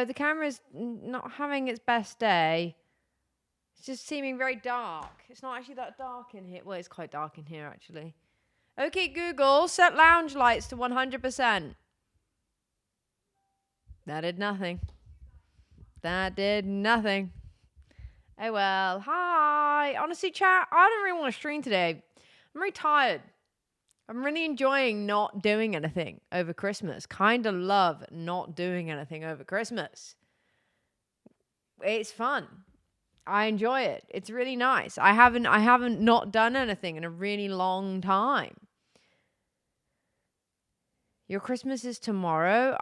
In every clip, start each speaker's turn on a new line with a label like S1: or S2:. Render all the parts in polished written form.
S1: know, the camera's not having its best day. It's just seeming very dark. It's not actually that dark in here. Well, it's quite dark in here, actually. Okay, Google, set lounge lights to 100%. That did nothing. That did nothing. Oh, well. Hi. Honestly, chat, I don't really want to stream today. I'm very tired. I'm really enjoying not doing anything over Christmas. Kind of love not doing anything over Christmas. It's fun. I enjoy it. It's really nice. I haven't not done anything in a really long time. Your Christmas is tomorrow.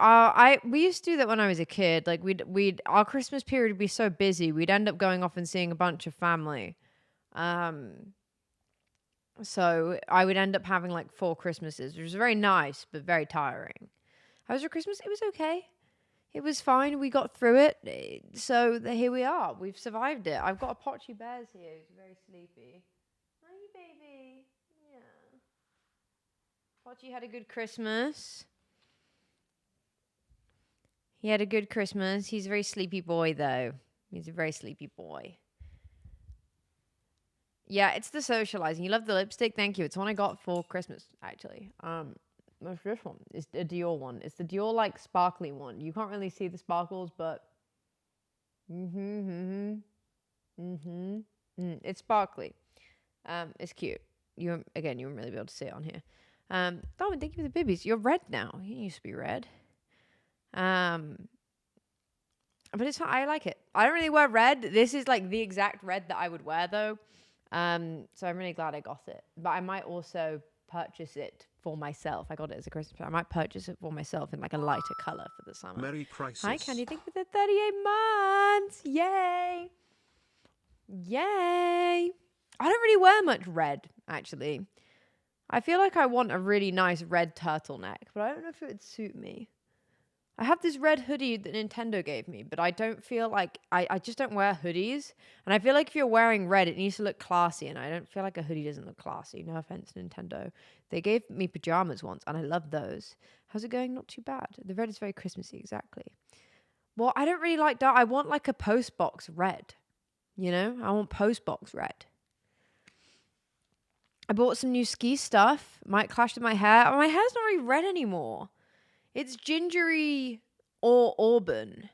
S1: We used to do that when I was a kid. Like our Christmas period would be so busy. We'd end up going off and seeing a bunch of family. So I would end up having like 4 Christmases, which was very nice, but very tiring. How was your Christmas? It was okay. It was fine. We got through it. So here we are. We've survived it. I've got a Potchy Bears here who's very sleepy. Hi, baby. Yeah. Potchy had a good Christmas. He had a good Christmas. He's a very sleepy boy, though. He's a very sleepy boy. Yeah, it's the socializing. You love the lipstick? Thank you. It's one I got for Christmas, actually. What's this one? It's a Dior one. It's the Dior, like, sparkly one. You can't really see the sparkles, but... It's sparkly. It's cute. You wouldn't really be able to see it on here. Darwin, thank you for the bibbies. You're red now. You used to be red. But it's fine. I like it. I don't really wear red. This is like the exact red that I would wear, though. So I'm really glad I got it. But I might also purchase it for myself. I got it as a Christmas present. I might purchase it for myself in like a lighter color for the summer.
S2: Merry Crisis.
S1: Hi, Candy. Thank you for the 38 months. Yay. Yay. I don't really wear much red, actually. I feel like I want a really nice red turtleneck, but I don't know if it would suit me. I have this red hoodie that Nintendo gave me, but I don't feel like... I just don't wear hoodies. And I feel like if you're wearing red, it needs to look classy. And I don't feel like a hoodie doesn't look classy. No offense, Nintendo. They gave me pajamas once, and I love those. How's it going? Not too bad. The red is very Christmassy, exactly. Well, I don't really like that. I want like a postbox red. You know? I want postbox red. I bought some new ski stuff. Might clash with my hair. Oh, my hair's not really red anymore. It's gingery or auburn.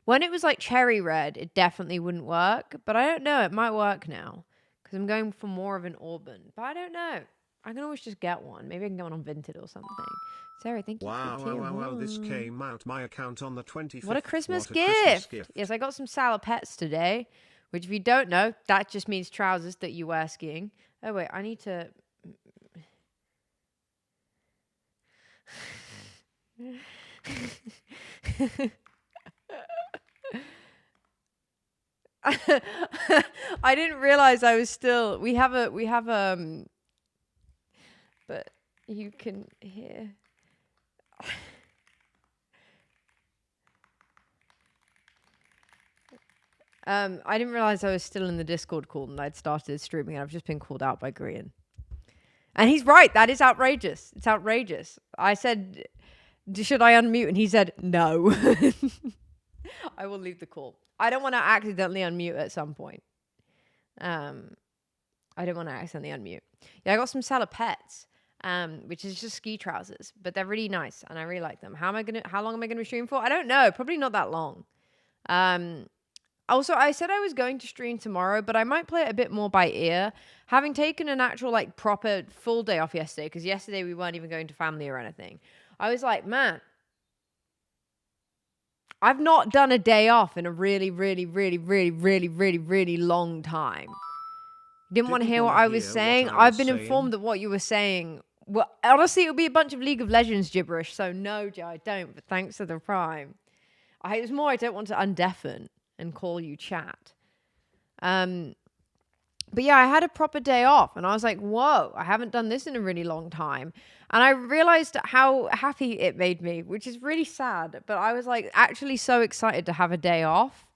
S1: When it was like cherry red, it definitely wouldn't work. But I don't know. It might work now. Because I'm going for more of an auburn. But I don't know. I can always just get one. Maybe I can get one on Vinted or something. Sarah, thank you for tier
S2: Wow. This came out my account on the 25th.
S1: What a Christmas gift. Yes, I got some salopettes today. Which if you don't know, that just means trousers that you wear skiing. Oh, wait. I need to... I didn't realize I was still... We have but you can hear... I didn't realize I was still in the Discord call and I'd started streaming and I've just been called out by Grian. And he's right. That is outrageous. It's outrageous. I said, should I unmute? And he said, no. I will leave the call. I don't want to accidentally unmute at some point. I don't want to accidentally unmute. Yeah, I got some salopettes, which is just ski trousers, but they're really nice and I really like them. How long am I going to be streaming for? I don't know. Probably not that long. Also, I said I was going to stream tomorrow, but I might play it a bit more by ear. Having taken an actual, like, proper full day off yesterday, because yesterday we weren't even going to family or anything. I was like, man, I've not done a day off in a really, really, really, really, really, really, really long time. Didn't want to hear what I was saying. I've been informed that what you were saying... Well, honestly, it would be a bunch of League of Legends gibberish, so no, Joe, I don't, but thanks for the prime. It was more I don't want to undeafen and call you chat. But yeah, I had a proper day off and I was like, whoa, I haven't done this in a really long time. And I realized how happy it made me, which is really sad. But I was like actually so excited to have a day off.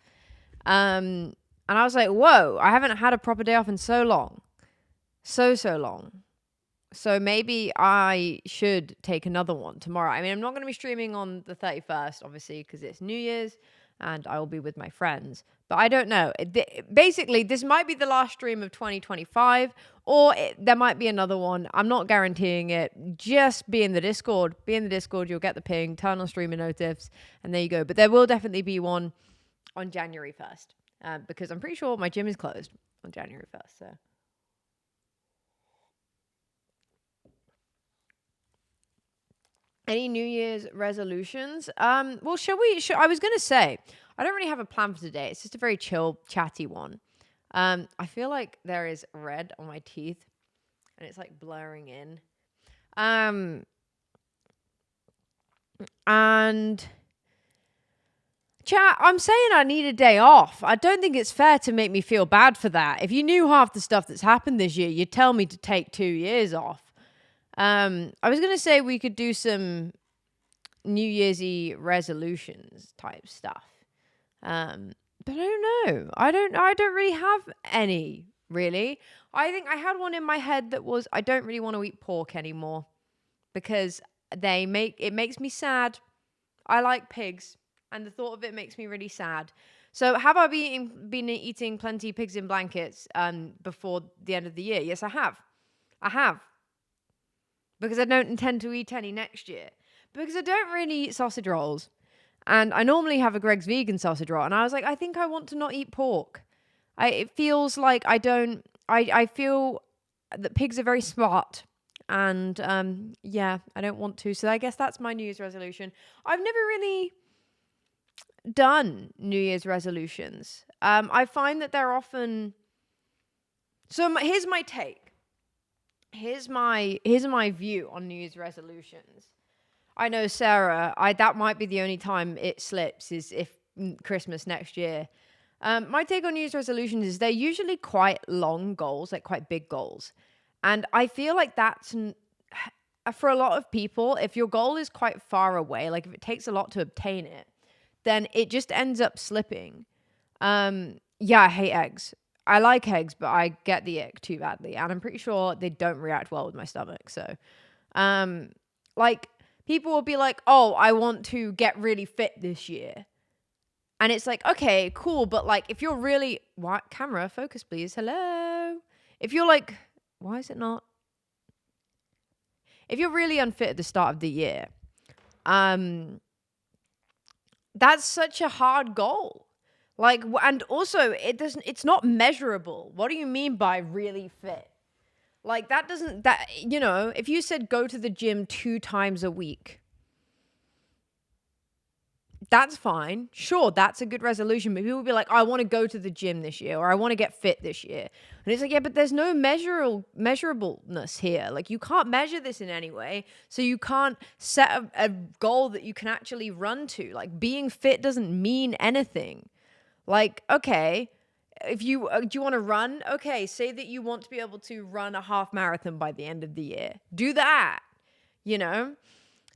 S1: And I was like, whoa, I haven't had a proper day off in so long. So long. So maybe I should take another one tomorrow. I mean, I'm not going to be streaming on the 31st, obviously, because it's New Year's and I will be with my friends. But I don't know. Basically, this might be the last stream of 2025, or there might be another one. I'm not guaranteeing it. Just be in the Discord. Be in the Discord. You'll get the ping. Turn on streamer notifs, and there you go. But there will definitely be one on January 1st, because I'm pretty sure my gym is closed on January 1st. So. Any New Year's resolutions? Well, I was going to say, I don't really have a plan for today. It's just a very chill, chatty one. I feel like there is red on my teeth and it's like blurring in. And chat, I'm saying I need a day off. I don't think it's fair to make me feel bad for that. If you knew half the stuff that's happened this year, you'd tell me to take 2 years off. I was going to say we could do some New Year's Eve resolutions type stuff. But I don't know. I don't really have any, really. I think I had one in my head that was I don't really want to eat pork anymore because it makes me sad. I like pigs and the thought of it makes me really sad. So have I been eating plenty of pigs in blankets before the end of the year? Yes, I have. I have. Because I don't intend to eat any next year. Because I don't really eat sausage rolls. And I normally have a Greg's vegan sausage roll. And I was like, I think I want to not eat pork. It feels like I feel that pigs are very smart. And yeah, I don't want to. So I guess that's my New Year's resolution. I've never really done New Year's resolutions. I find that they're often... So here's my take. Here's my view on New Year's resolutions. I know, Sarah, that might be the only time it slips is if Christmas next year. My take on New Year's resolutions is they're usually quite long goals, like quite big goals. And I feel like that's, for a lot of people, if your goal is quite far away, like if it takes a lot to obtain it, then it just ends up slipping. Yeah, I hate eggs. I like eggs, but I get the ick too badly. And I'm pretty sure they don't react well with my stomach. So, like, people will be like, oh, I want to get really fit this year. And it's like, okay, cool. But, like, if you're really... What? Camera, focus, please. Hello? If you're like... Why is it not? If you're really unfit at the start of the year, that's such a hard goal. Like, and also it's not measurable. What do you mean by really fit? Like if you said go to the gym 2 times a week, that's fine. Sure, that's a good resolution. But people will be like, I want to go to the gym this year, or I want to get fit this year. And it's like, yeah, but there's no measurableness here. Like, you can't measure this in any way. So you can't set a goal that you can actually run to. Like, being fit doesn't mean anything. Like, okay, if you do you want to run? Okay, say that you want to be able to run a half marathon by the end of the year. Do that,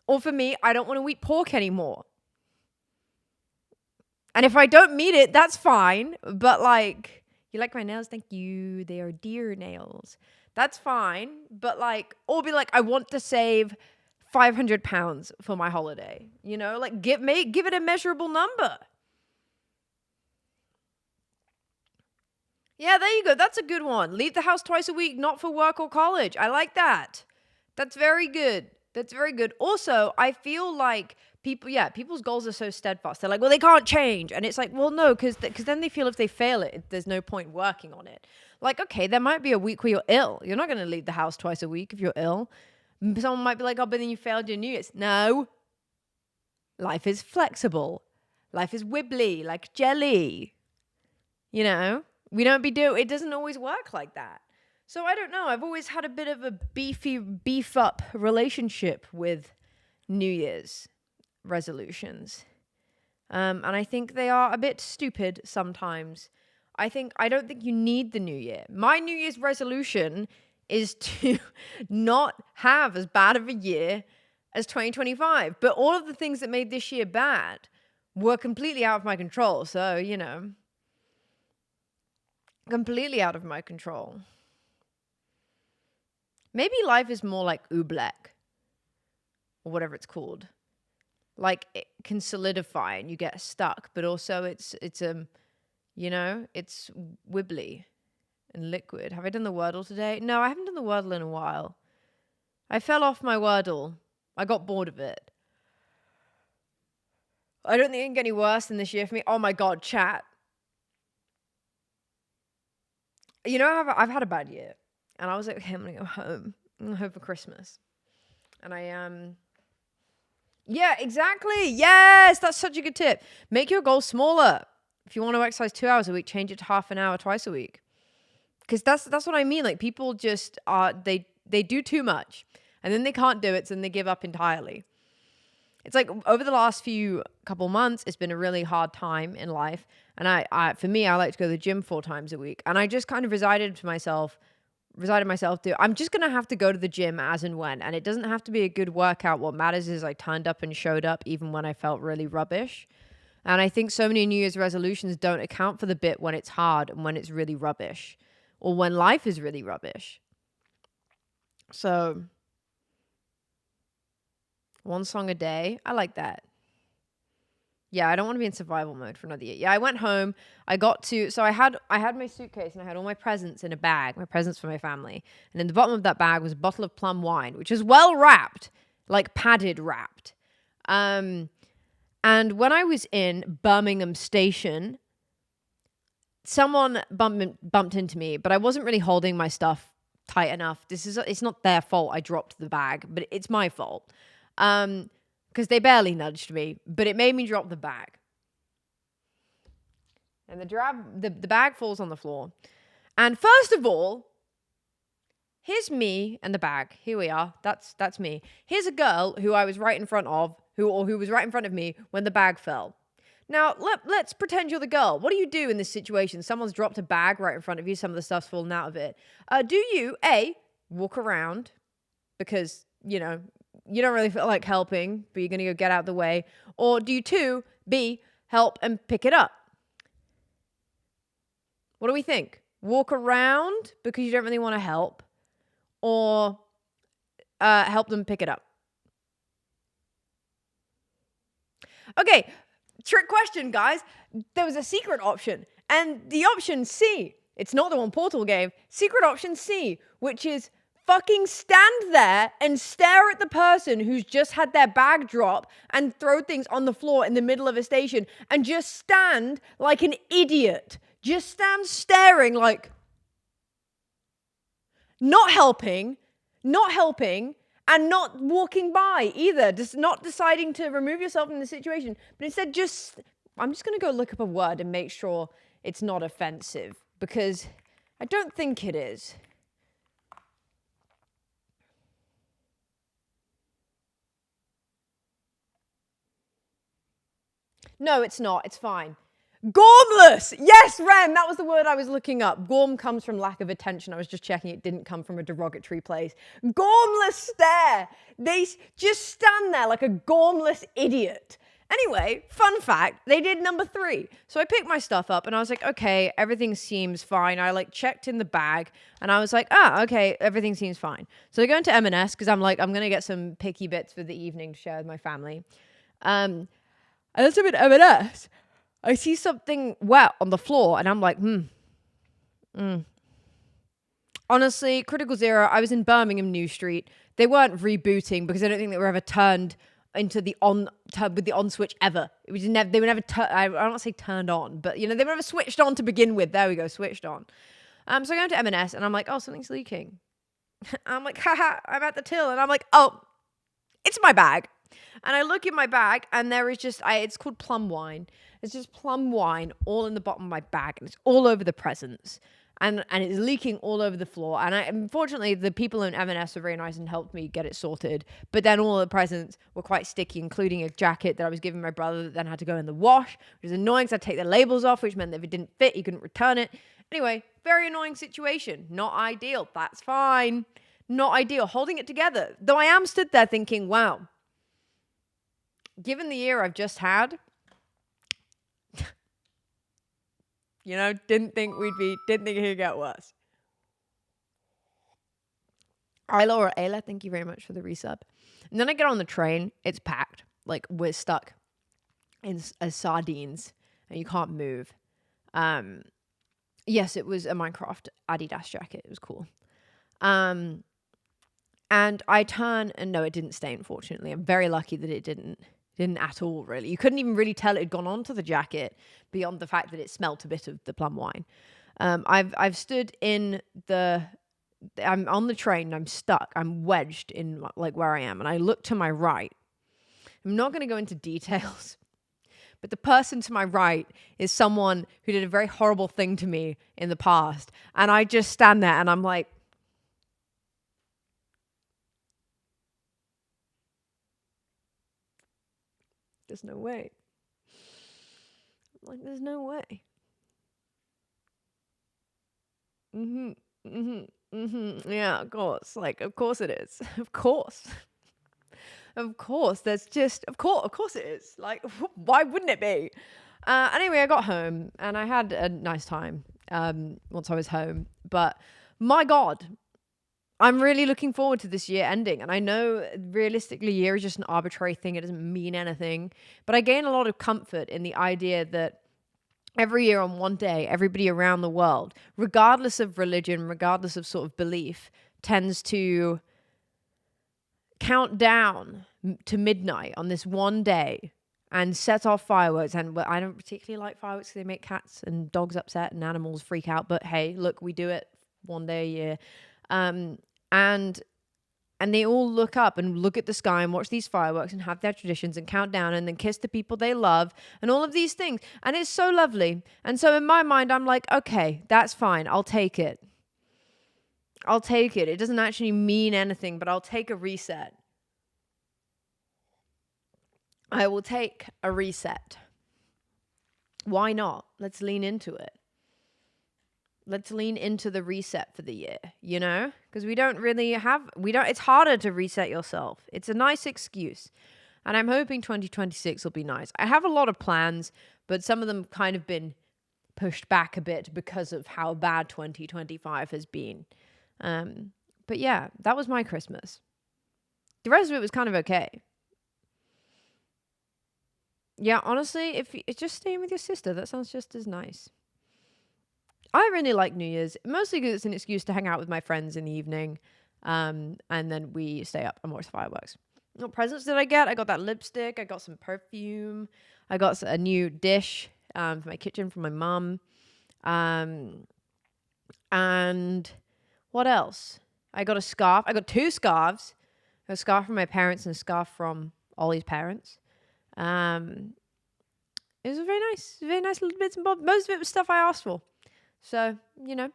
S1: Or for me, I don't want to eat pork anymore. And if I don't meet it, that's fine. But like, you like my nails? Thank you. They are deer nails. That's fine. But like, or be like, I want to save 500 pounds for my holiday. Like give it a measurable number. Yeah, there you go. That's a good one. Leave the house twice a week, not for work or college. I like that. That's very good. That's very good. Also, I feel like people's goals are so steadfast. They're like, well, they can't change. And it's like, well, no, because then they feel if they fail it, there's no point working on it. Like, okay, there might be a week where you're ill. You're not going to leave the house twice a week if you're ill. Someone might be like, oh, but then you failed your New Year's. No. Life is flexible. Life is wibbly, like jelly. It doesn't always work like that. So I don't know. I've always had a bit of a beef up relationship with New Year's resolutions. And I think they are a bit stupid sometimes. I don't think you need the new year. My New Year's resolution is to not have as bad of a year as 2025. But all of the things that made this year bad were completely out of my control. So, completely out of my control. Maybe life is more like oobleck or whatever it's called. Like it can solidify and you get stuck, but also it's it's wibbly and liquid. Have I done the Wordle today? No, I haven't done the Wordle in a while. I fell off my Wordle. I got bored of it. I don't think it can get any worse than this year for me. Oh my God, chat. You know, I've had a bad year. And I was like, okay, I'm going to go home. I'm going to home for Christmas. And yeah, exactly. Yes, that's such a good tip. Make your goal smaller. If you want to exercise 2 hours a week, change it to half an hour twice a week. Because that's what I mean. Like people just they do too much and then they can't do it, so then they give up entirely. It's like over the last couple months, it's been a really hard time in life. And for me, I like to go to the gym 4 times a week. And I just kind of resided myself to, I'm just going to have to go to the gym as and when. And it doesn't have to be a good workout. What matters is I turned up and showed up even when I felt really rubbish. And I think so many New Year's resolutions don't account for the bit when it's hard and when it's really rubbish or when life is really rubbish. So 1 song a day. I like that. Yeah, I don't want to be in survival mode for another year. Yeah, I went home. I had my suitcase and I had all my presents in a bag, my presents for my family. And in the bottom of that bag was a bottle of plum wine, which is well wrapped, like padded wrapped. And when I was in Birmingham Station, someone bumped into me, but I wasn't really holding my stuff tight enough. It's not their fault I dropped the bag, but it's my fault. Because they barely nudged me, but it made me drop the bag. And the bag falls on the floor. And first of all, here's me and the bag. Here we are. That's me. Here's a girl who I was right in front of, who was right in front of me when the bag fell. Now, let's pretend you're the girl. What do you do in this situation? Someone's dropped a bag right in front of you. Some of the stuff's fallen out of it. Do you, A, walk around because, you don't really feel like helping, but you're going to go get out of the way? Or do you, 2, B, help and pick it up? What do we think? Walk around because you don't really want to help, or help them pick it up? Okay, trick question, guys. There was a secret option, and the option C, it's not the one Portal gave, secret option C, which is fucking stand there and stare at the person who's just had their bag drop and throw things on the floor in the middle of a station, and just stand like an idiot. Just stand staring, like not helping, and not walking by either. Just not deciding to remove yourself from the situation, but instead I'm just going to go look up a word and make sure it's not offensive, because I don't think it is. No, it's not. It's fine. Gormless! Yes, Ren, that was the word I was looking up. Gorm comes from lack of attention. I was just checking it didn't come from a derogatory place. Gormless stare! They just stand there like a gormless idiot. Anyway, fun fact, they did number 3. So I picked my stuff up and I was like, okay, everything seems fine. I checked in the bag and I was like, okay, everything seems fine. So I go into M&S because I'm going to get some picky bits for the evening to share with my family. And as I'm in M&S, I see something wet on the floor and I'm like, Honestly, Critical Zero, I was in Birmingham New Street. They weren't rebooting because I don't think they were ever turned into with the on switch ever. It was never, they were never, I don't want to say turned on, but they were never switched on to begin with. There we go, switched on. So I go into M&S and I'm like, oh, something's leaking. I'm like, haha, I'm at the till. And I'm like, oh, it's my bag. And I look in my bag and there is it's called plum wine. It's just plum wine all in the bottom of my bag and it's all over the presents. And it's leaking all over the floor. And unfortunately, the people in M&S were very nice and helped me get it sorted. But then all the presents were quite sticky, including a jacket that I was giving my brother that then had to go in the wash, which was annoying because I had to take the labels off, which meant that if it didn't fit, he couldn't return it. Anyway, very annoying situation. Not ideal. That's fine. Not ideal. Holding it together. Though I am stood there thinking, wow, given the year I've just had, didn't think it could get worse. Ayla, thank you very much for the resub. And then I get on the train. It's packed. Like, we're stuck as sardines and you can't move. Yes, it was a Minecraft Adidas jacket. It was cool. And I turn and no, it didn't stay, unfortunately. I'm very lucky that it didn't at all, really. You couldn't even really tell it had gone onto the jacket beyond the fact that it smelt a bit of the plum wine. I've stood in I'm on the train, I'm stuck, I'm wedged in like where I am, and I look to my right. I'm not going to go into details, but the person to my right is someone who did a very horrible thing to me in the past, and I just stand there and I'm like, there's no way. Like, there's no way. Yeah, of course. Like, of course it is. Of course. Of course. There's just, of course it is. Like, why wouldn't it be? Anyway, I got home and I had a nice time once I was home. But my God, I'm really looking forward to this year ending. And I know realistically, year is just an arbitrary thing. It doesn't mean anything. But I gain a lot of comfort in the idea that every year on one day, everybody around the world, regardless of religion, regardless of sort of belief, tends to count down to midnight on this one day and set off fireworks. And I don't particularly like fireworks because they make cats and dogs upset and animals freak out. But hey, look, we do it one day a year. And they all look up and look at the sky and watch these fireworks and have their traditions and count down and then kiss the people they love and all of these things. And it's so lovely. And so in my mind, I'm like, okay, that's fine. I'll take it. I'll take it. It doesn't actually mean anything, but I'll take a reset. I will take a reset. Why not? Let's lean into it. Let's lean into the reset for the year, you know? Because it's harder to reset yourself. It's a nice excuse. And I'm hoping 2026 will be nice. I have a lot of plans, but some of them kind of been pushed back a bit because of how bad 2025 has been. But yeah, that was my Christmas. The rest of it was kind of okay. Yeah, honestly, if it's just staying with your sister, that sounds just as nice. I really like New Year's, mostly because it's an excuse to hang out with my friends in the evening. And then we stay up and watch fireworks. What presents did I get? I got that lipstick. I got some perfume. I got a new dish for my kitchen from my mum. And what else? I got a scarf. I got 2 scarves. A scarf from my parents and a scarf from Ollie's parents. It was very nice little bits and bobs. Most of it was stuff I asked for. So, you know,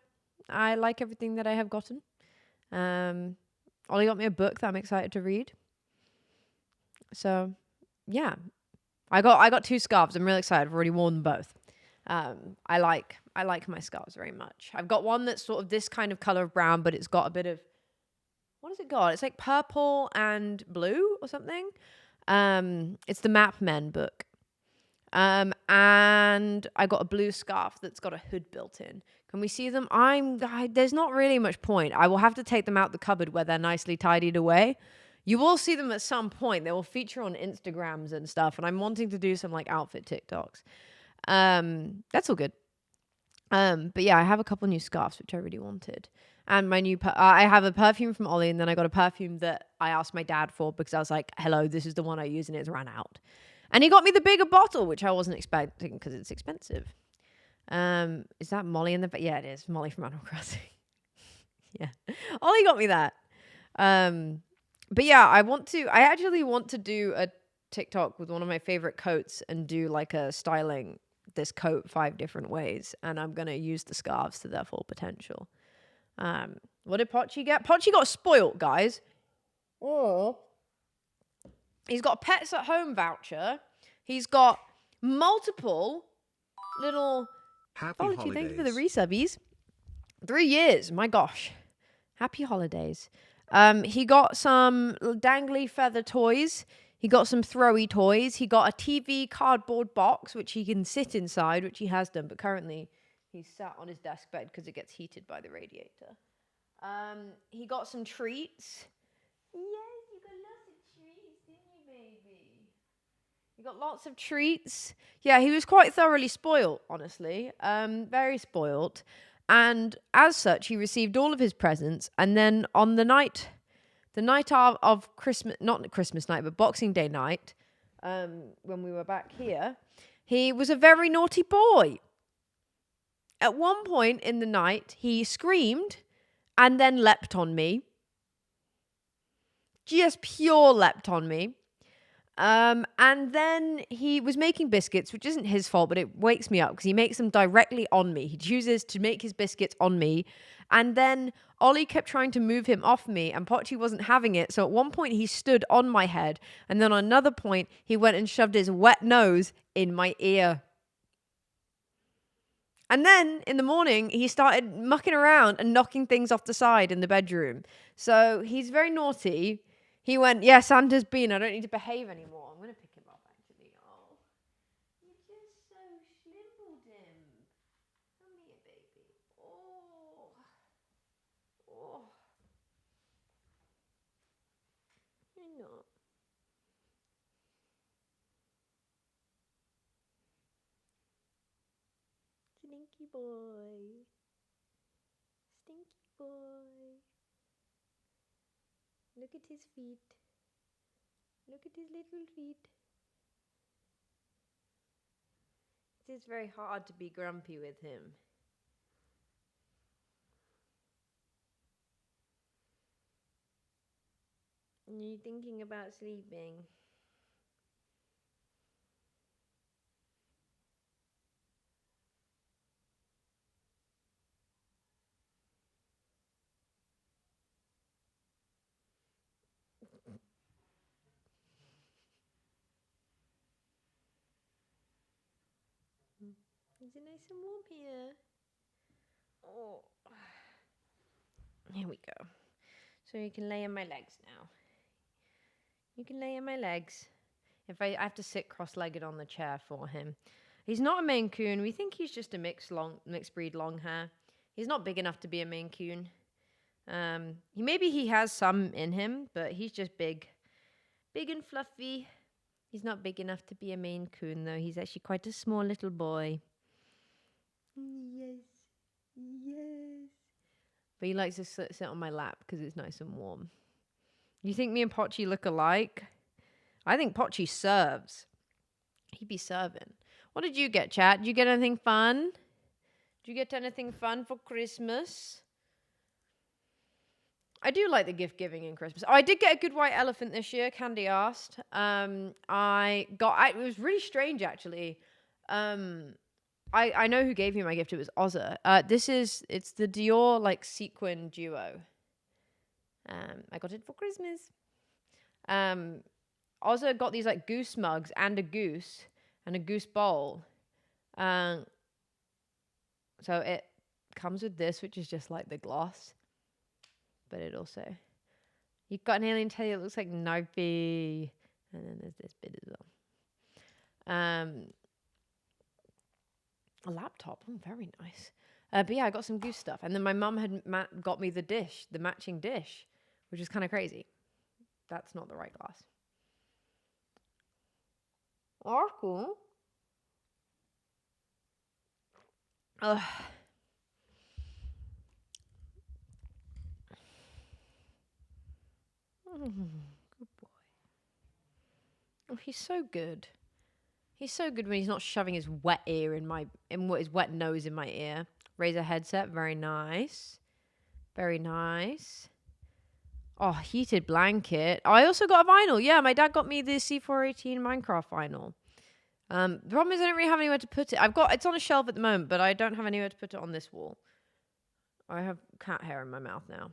S1: I like everything that I have gotten. Ollie got me a book that I'm excited to read. So, yeah. I got 2 scarves. I'm really excited. I've already worn them both. I like my scarves very much. I've got one that's sort of this kind of color of brown, but it's got a bit of, what has it got? It's like purple and blue or something. It's the Map Men book. And I got a blue scarf that's got a hood built in. Can we see them? There's not really much point. I will have to take them out the cupboard where they're nicely tidied away. You will see them at some point. They will feature on Instagrams and stuff. And I'm wanting to do some like outfit TikToks. That's all good. But yeah, I have a couple new scarves, which I really wanted. And my new, I have a perfume from Ollie, and then I got a perfume that I asked my dad for because I was like, hello, this is the one I use, and it's ran out. And he got me the bigger bottle, which I wasn't expecting because it's expensive. Is that Molly in the, yeah, it is Molly from Animal Crossing. Yeah. Ollie got me that. But yeah, I actually want to do a TikTok with one of my favorite coats and do like a styling this coat 5 different ways. And I'm going to use the scarves to their full potential. What did Pochi get? Pochi got spoilt, guys. Oh. He's got a Pets at Home voucher. He's got multiple little...
S2: Happy holidays.
S1: Thank you for the resubbies. 3 years. My gosh. Happy holidays. He got some dangly feather toys. He got some throwy toys. He got a TV cardboard box, which he can sit inside, which he has done. But currently, he's sat on his desk bed because it gets heated by the radiator. He got some treats. Yes, you got lots of treats, didn't you, baby? You got lots of treats. Yeah, he was quite thoroughly spoilt, honestly. Very spoilt. And as such, he received all of his presents. And then on the night of Christmas, not Christmas night, but Boxing Day night, when we were back here, he was a very naughty boy. At one point in the night, he screamed and then leapt on me. Just pure leapt on me. And then he was making biscuits, which isn't his fault, but it wakes me up because he makes them directly on me. He chooses to make his biscuits on me. And then Ollie kept trying to move him off me and Pochi wasn't having it. So at one point he stood on my head. And then on another point, he went and shoved his wet nose in my ear. And then in the morning, he started mucking around and knocking things off the side in the bedroom. So he's very naughty. He went, yeah, Santa's been. I don't need to behave anymore. I'm going to pick him up, actually. Oh, you just so slimbled him. Come here, baby. Oh. Oh. You're not. Stinky boy. Stinky boy. Look at his feet. Look at his little feet. It is very hard to be grumpy with him. Are you thinking about sleeping? Is it nice and warm here? Oh. Here we go. So you can lay on my legs now. You can lay on my legs. If I have to sit cross-legged on the chair for him. He's not a Maine Coon. We think he's just a mixed breed long hair. He's not big enough to be a Maine Coon. Maybe he has some in him, but he's just big and fluffy. He's not big enough to be a Maine Coon, though. He's actually quite a small little boy. Yes. But he likes to sit on my lap because it's nice and warm. You think me and Pochi look alike? I think Pochi serves. He'd be serving. What did you get, chat? Did you get anything fun? Did you get anything fun for Christmas? I do like the gift giving in Christmas. Oh, I did get a good white elephant this year. Candy asked. It was really strange, actually. I know who gave me my gift. It was Ozza. It's the Dior like sequin duo. I got it for Christmas. Ozza got these like goose mugs and a goose bowl. So it comes with this, which is just like the gloss. But it also, you've got an alien tail. It looks like Narby. And then there's this bit as well. A laptop. Oh, very nice. But yeah, I got some goose stuff. And then my mum had got me the matching dish, which is kind of crazy. That's not the right glass. Oh, cool. Ugh. Good boy. Oh, he's so good. He's so good when he's not shoving his wet his wet nose in my ear. Razer headset, very nice. Very nice. Oh, heated blanket. I also got a vinyl. Yeah, my dad got me the C418 Minecraft vinyl. The problem is I don't really have anywhere to put it. It's on a shelf at the moment, but I don't have anywhere to put it on this wall. I have cat hair in my mouth now.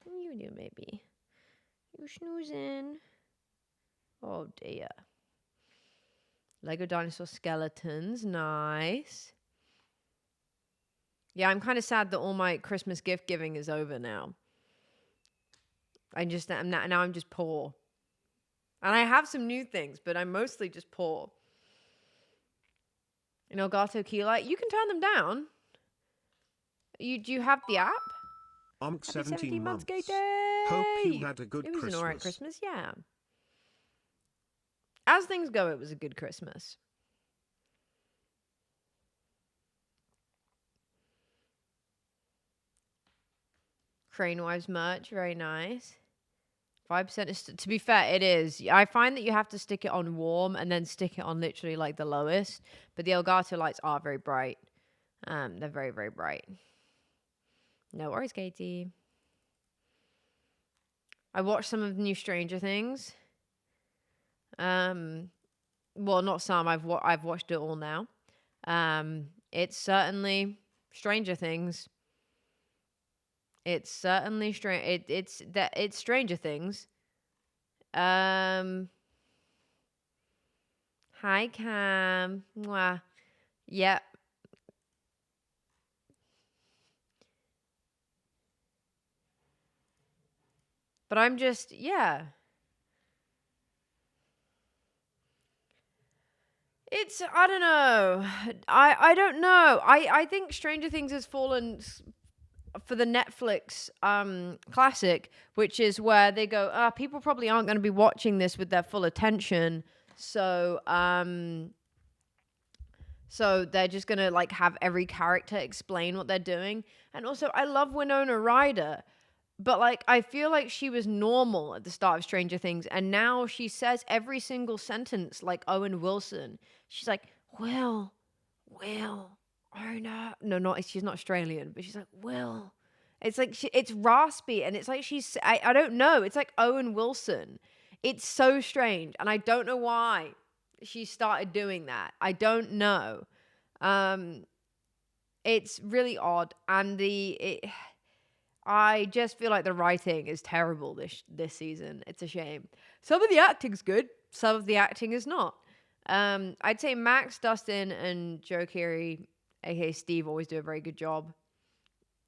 S1: What are you doing, baby? You snoozing? Oh dear. Lego dinosaur skeletons, nice. Yeah, I'm kind of sad that all my Christmas gift giving is over now. I'm just poor. And I have some new things, but I'm mostly just poor. in Elgato Key Light. You can turn them down. Do you have the app? Happy
S2: 17
S1: months,
S2: months.
S1: Katie!
S2: Hope you had a good
S1: It was an alright
S2: Christmas.
S1: Christmas, yeah. As things go, it was a good Christmas. Crane Wives merch, very nice. 5% is, to be fair, it is. I find that you have to stick it on warm and then stick it on literally like the lowest. But the Elgato lights are very bright. They're very, very bright. No worries, Katie. I watched some of the new Stranger Things. Well, not some. I've watched it all now. It's certainly Stranger Things. It's certainly strange. It's Stranger Things. Hi Cam. Mwah. Yep. But I'm just, yeah. It's, I don't know. I don't know. I think Stranger Things has fallen for the Netflix classic, which is where they go, people probably aren't going to be watching this with their full attention. So they're just going to like have every character explain what they're doing. And also I love Winona Ryder. But, like, I feel like she was normal at the start of Stranger Things, and now she says every single sentence like Owen Wilson. She's like, Will, oh no. No, she's not Australian, but she's like, Will. It's like, it's raspy, and it's like I don't know. It's like Owen Wilson. It's so strange, and I don't know why she started doing that. I don't know. It's really odd, and I just feel like the writing is terrible this season. It's a shame. Some of the acting's good. Some of the acting is not. I'd say Max, Dustin, and Joe Keery, aka Steve, always do a very good job.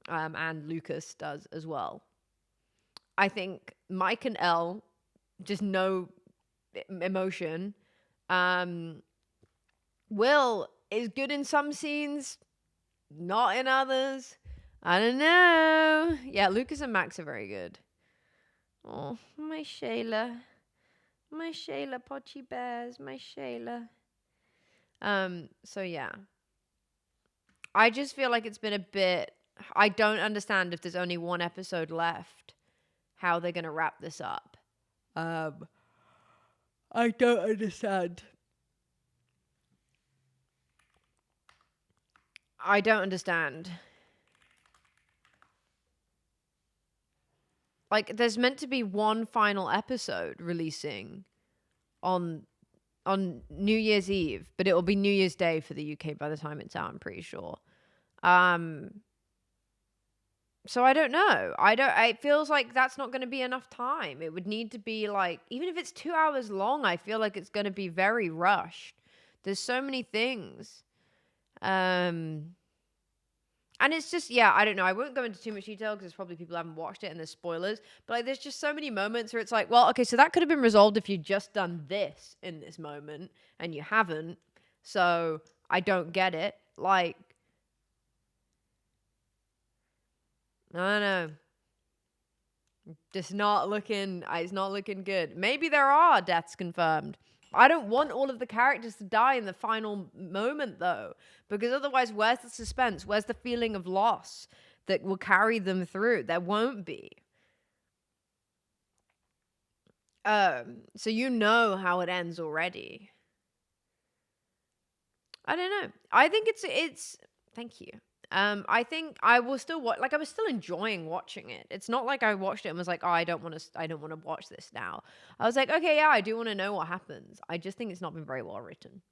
S1: And Lucas does as well. I think Mike and Elle, just no emotion. Will is good in some scenes, not in others. I don't know. Yeah, Lucas and Max are very good. Oh, my Shayla. My Shayla, Pochi Bears. My Shayla. So yeah. I just feel like it's been a bit... I don't understand if there's only one episode left, how they're going to wrap this up. I don't understand. I don't understand. Like, there's meant to be one final episode releasing on New Year's Eve, but it will be New Year's Day for the UK by the time it's out, I'm pretty sure. So I don't know. It feels like that's not going to be enough time. It would need to be like, even if it's 2 hours long, I feel like it's going to be very rushed. There's so many things. And it's just, yeah, I don't know. I won't go into too much detail because there's probably people who haven't watched it and there's spoilers. But like, there's just so many moments where it's like, well, okay, so that could have been resolved if you'd just done this in this moment, and you haven't. So I don't get it. Like, I don't know. It's not looking good. Maybe there are deaths confirmed. I don't want all of the characters to die in the final moment, though, because otherwise, where's the suspense? Where's the feeling of loss that will carry them through? There won't be. So you know how it ends already. I don't know. I think it's. Thank you. I think I will still watch. Like, I was still enjoying watching it. It's not like I watched it and was like, oh, I don't want to watch this now. I was like, okay, yeah, I do want to know what happens. I just think it's not been very well written.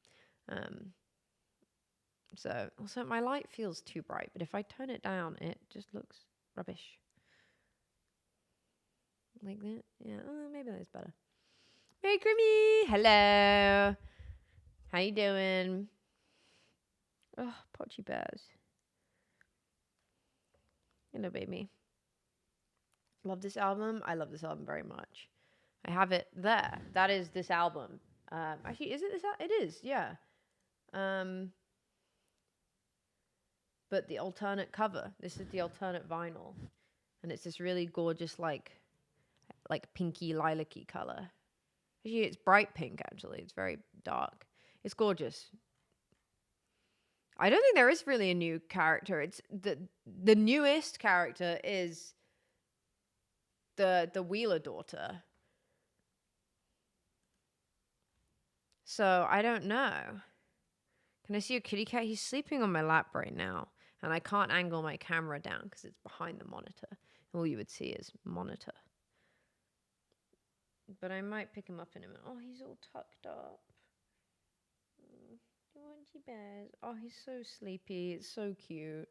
S1: So also my light feels too bright, but if I turn it down, it just looks rubbish. Like that, yeah. Maybe that's better. Hey, Grimmy, hello. How you doing? Oh, Pochi Bears. Hello, baby. Love this album. I love this album very much. I have it there. That is this album. Actually, is it this? It is, yeah. but the alternate cover. This is the alternate vinyl. And it's this really gorgeous, like pinky lilac-y color. Actually, it's bright pink, actually. It's very dark. It's gorgeous. I don't think there is really a new character. It's the newest character is the Wheeler daughter. So I don't know. Can I see your kitty cat? He's sleeping on my lap right now, and I can't angle my camera down because it's behind the monitor. All you would see is monitor. But I might pick him up in a minute. Oh, he's all tucked up. Munchy bears. Oh, he's so sleepy. It's so cute.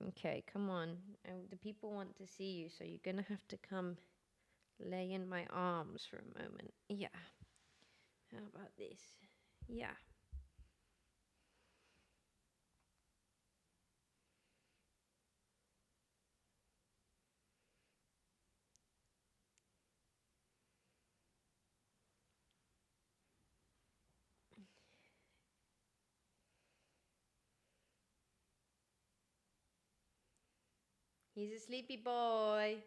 S1: Okay, come on. The people want to see you, so you're gonna have to come lay in my arms for a moment. Yeah. How about this? Yeah. He's a sleepy boy.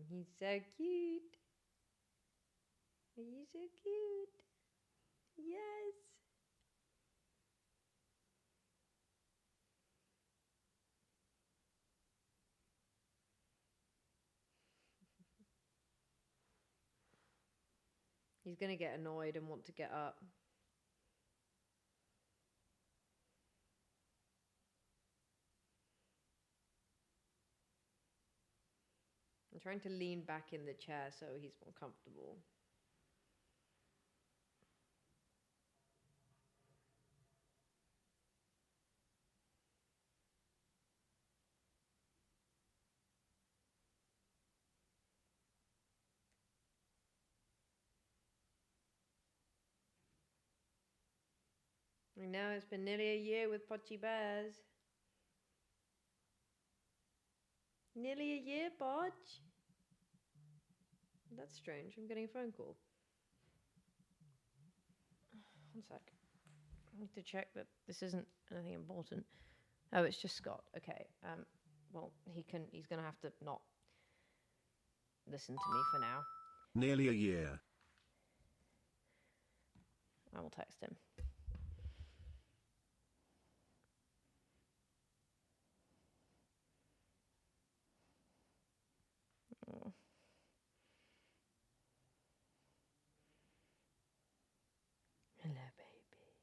S1: He's so cute. Are you so cute? Yes. He's gonna get annoyed and want to get up. I'm trying to lean back in the chair so he's more comfortable. I know it's been nearly a year with Pochi Bears. Nearly a year, Poch. That's strange. I'm getting a phone call. One sec. I need to check that this isn't anything important. Oh, it's just Scott. Okay. Well, he's gonna have to not listen to me for now.
S2: Nearly a year.
S1: I will text him. Oh. Hello, baby.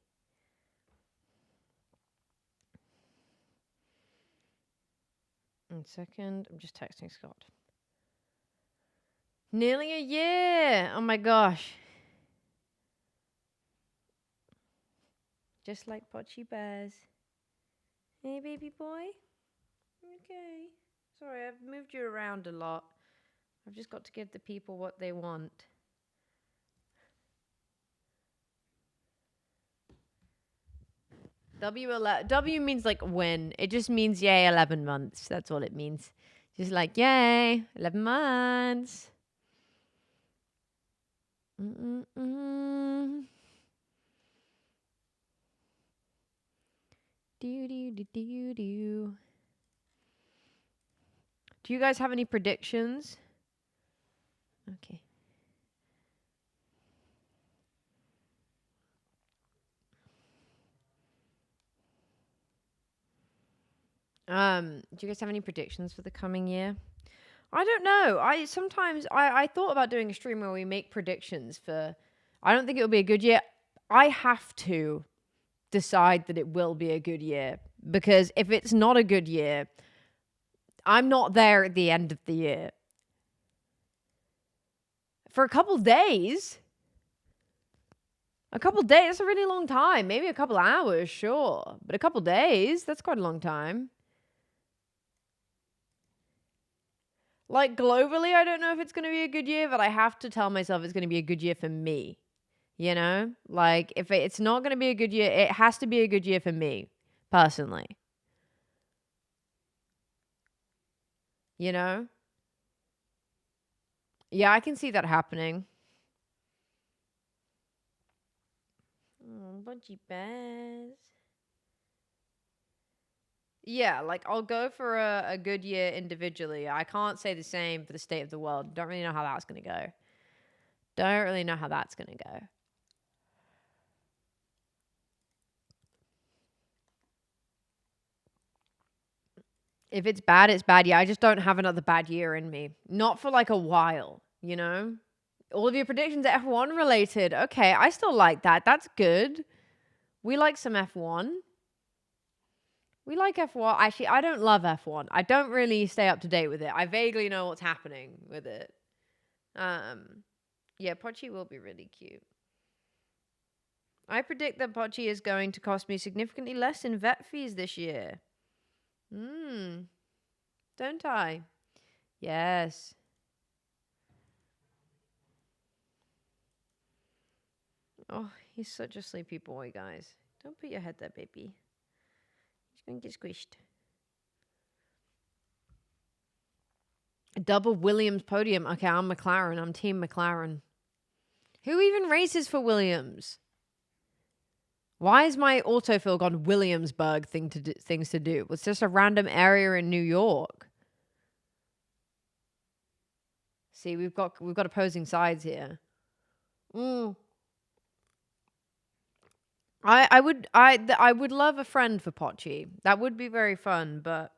S1: One second. I'm just texting Scott. Nearly a year. Oh my gosh. Just like Pochi Bears. Hey, baby boy. Okay. Sorry, I've moved you around a lot. I've just got to give the people what they want. W means like when. It just means yay, 11 months. That's all it means. Just like yay, 11 months. Do. Do you guys have any predictions? Okay. Do you guys have any predictions for the coming year? I don't know. I thought about doing a stream where we make predictions for. I don't think it will be a good year. I have to decide that it will be a good year, because if it's not a good year, I'm not there at the end of the year. For a couple days. That's a really long time. Maybe a couple hours, sure. But a couple days, that's quite a long time. Like, globally, I don't know if it's going to be a good year, but I have to tell myself it's going to be a good year for me. You know? Like, if it's not going to be a good year, it has to be a good year for me, personally. You know? Yeah, I can see that happening. Oh, Budgie Bears. Yeah, like I'll go for a good year individually. I can't say the same for the state of the world. Don't really know how that's going to go. Don't really know how that's going to go. If it's bad, it's bad. Yeah, I just don't have another bad year in me. Not for like a while, you know? All of your predictions are F1 related. Okay, I still like that. That's good. We like some F1. We like F1. Actually, I don't love F1. I don't really stay up to date with it. I vaguely know what's happening with it. Yeah, Pochi will be really cute. I predict that Pochi is going to cost me significantly less in vet fees this year. Don't I? Yes. Oh, he's such a sleepy boy, guys. Don't put your head there, baby. He's going to get squished. A double Williams podium. Okay, I'm McLaren. I'm Team McLaren. Who even races for Williams? Why is my autofill gone Williamsburg things to do? It's just a random area in New York. See, we've got opposing sides here. I would love a friend for Pochi. That would be very fun, but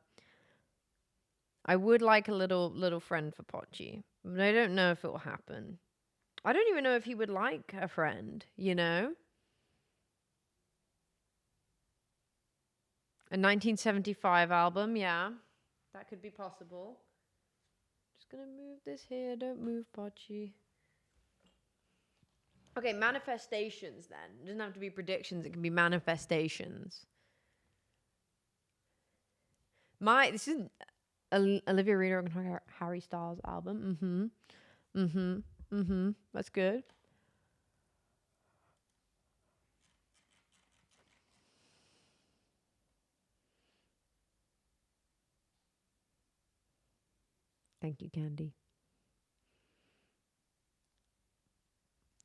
S1: I would like a little friend for Pochi. But I don't know if it will happen. I don't even know if he would like a friend, you know? A 1975 album, yeah. That could be possible. Just gonna move this here. Don't move, Pochi. Okay, manifestations then. It doesn't have to be predictions. It can be manifestations. This is Olivia Rodrigo and Harry Styles album. That's good. Thank you, Candy.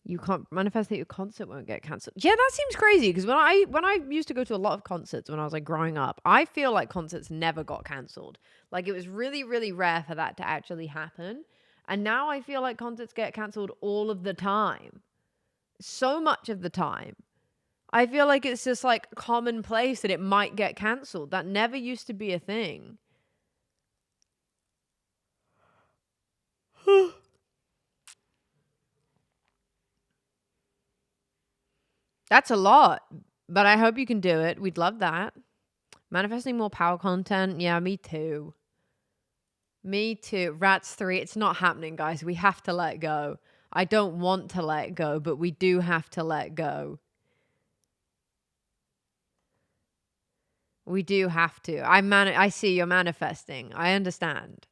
S1: You can't manifest that your concert won't get cancelled. Yeah, that seems crazy because when I used to go to a lot of concerts when I was like growing up, I feel like concerts never got cancelled. Like it was really, really rare for that to actually happen. And now I feel like concerts get cancelled all of the time. So much of the time. I feel like it's just like commonplace that it might get cancelled. That never used to be a thing. That's a lot, but I hope you can do it. We'd love that. Manifesting more power content. Yeah, me too. Me too. Rats 3. It's not happening, guys. We have to let go. I don't want to let go, but we do have to let go. We do have to. I see you're manifesting. I understand.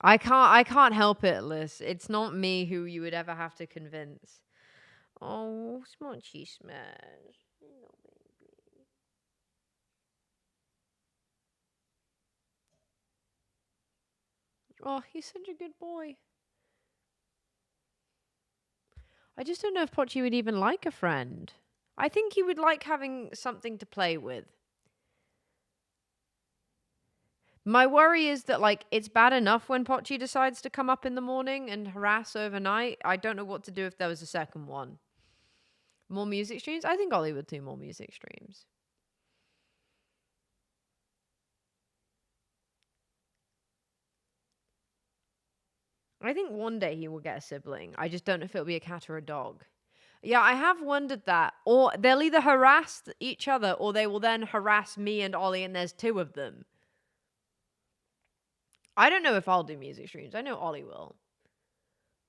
S1: I can't help it, Liz. It's not me who you would ever have to convince. Oh, Smunchy Smash. No, baby. Oh, he's such a good boy. I just don't know if Pochi would even like a friend. I think he would like having something to play with. My worry is that, like, it's bad enough when Pochi decides to come up in the morning and harass overnight. I don't know what to do if there was a second one. More music streams? I think Ollie would do more music streams. I think one day he will get a sibling. I just don't know if it'll be a cat or a dog. Yeah, I have wondered that. Or they'll either harass each other or they will then harass me and Ollie and there's two of them. I don't know if I'll do music streams. I know Ollie will.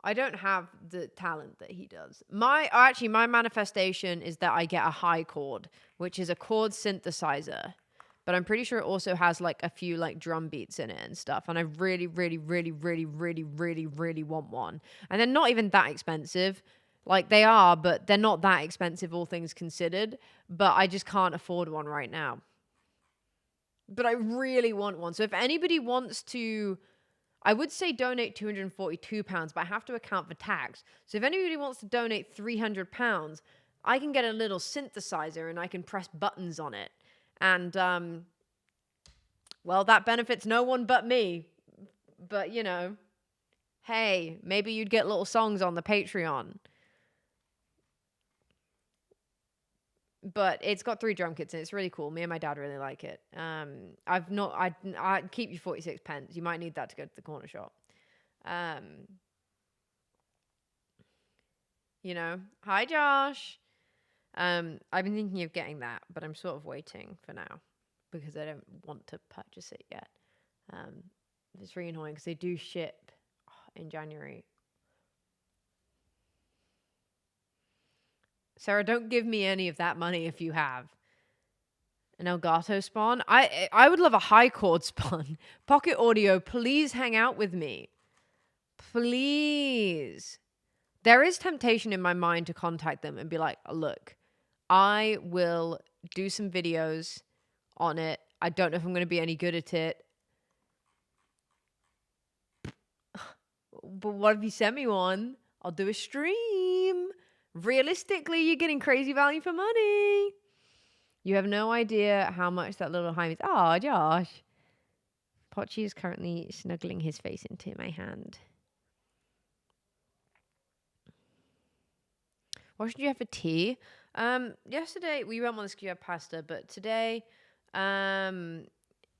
S1: I don't have the talent that he does. My manifestation is that I get a high chord, which is a chord synthesizer. But I'm pretty sure it also has like a few like drum beats in it and stuff. And I really, really, really, really, really, really, really want one. And they're not even that expensive. Like they are, but they're not that expensive, all things considered. But I just can't afford one right now. but I really want one. So if anybody wants to, I would say donate £242, but I have to account for tax. So if anybody wants to donate £300, I can get a little synthesizer and I can press buttons on it. And, well, that benefits no one but me. But, you know, hey, maybe you'd get little songs on the Patreon. But it's got 3 drum kits and it's really cool. Me and my dad really like it. I'd keep you 46 pence. You might need that to go to the corner shop. You know, hi Josh. I've been thinking of getting that, but I'm sort of waiting for now because I don't want to purchase it yet. It's really annoying because they do ship in January. Sarah, don't give me any of that money if you have an Elgato spawn. I would love a high chord spawn. Pocket Audio, please hang out with me. Please. There is temptation in my mind to contact them and be like, look, I will do some videos on it. I don't know if I'm going to be any good at it. But what if you send me one? I'll do a stream. Realistically, you're getting crazy value for money. You have no idea how much that little Jaime is. Oh, Josh. Pochi is currently snuggling his face into my hand. What should you have for tea? Yesterday we went on this skewer pasta, but today,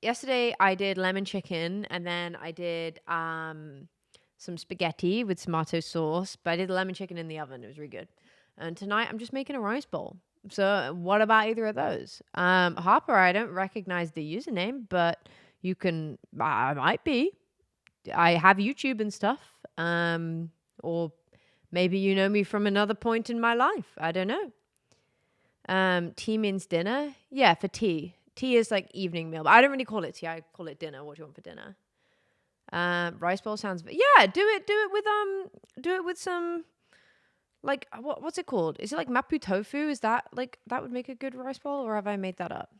S1: yesterday I did lemon chicken and then I did some spaghetti with tomato sauce. But I did the lemon chicken in the oven. It was really good. And tonight I'm just making a rice bowl. So what about either of those? Harper, I don't recognize the username, but you can. I might be. I have YouTube and stuff. Or maybe you know me from another point in my life. I don't know. Tea means dinner. Yeah, for tea. Tea is like evening meal. But I don't really call it tea. I call it dinner. What do you want for dinner? Rice bowl sounds. Yeah, do it with some. Like, what's it called? Is it like mapu tofu? Is that like, that would make a good rice bowl? Or have I made that up?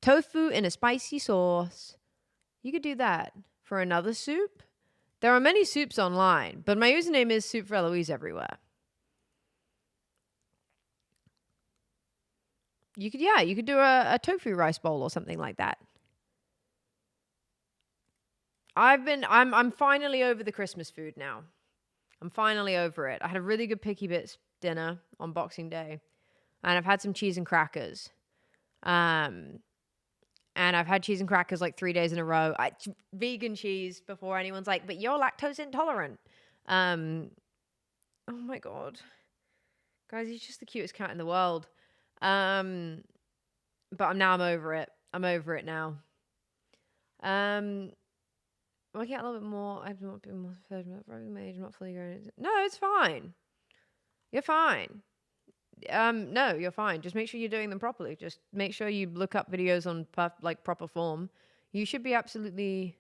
S1: Tofu in a spicy sauce. You could do that for another soup. There are many soups online, but my username is Soup for Eloise everywhere. You could do a tofu rice bowl or something like that. I'm finally over the Christmas food now. I'm finally over it. I had a really good Picky Bits dinner on Boxing Day. And I've had some cheese and crackers. And I've had cheese and crackers like 3 days in a row. Vegan cheese before anyone's like, but you're lactose intolerant. Oh my God. Guys, he's just the cutest cat in the world. But I'm over it. I'm over it now. Working out a little bit more. I've not been more third age, not fully grown. No, it's fine. You're fine. No, you're fine. Just make sure you're doing them properly. Just make sure you look up videos on proper form. You should be absolutely.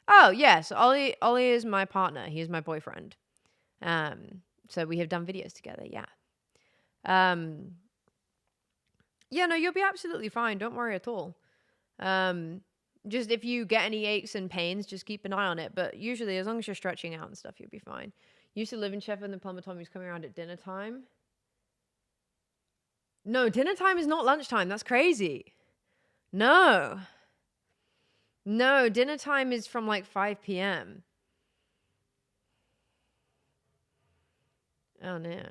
S1: Oh yes, Ollie is my partner. He is my boyfriend. So we have done videos together. Yeah. Yeah. No, you'll be absolutely fine. Don't worry at all. Just if you get any aches and pains, just keep an eye on it. But usually, as long as you're stretching out and stuff, you'll be fine. Used to live in Sheffield, and Plumber Tommy's coming around at dinner time. No, dinner time is not lunchtime. That's crazy. No, dinner time is from like 5 p.m. Oh, no.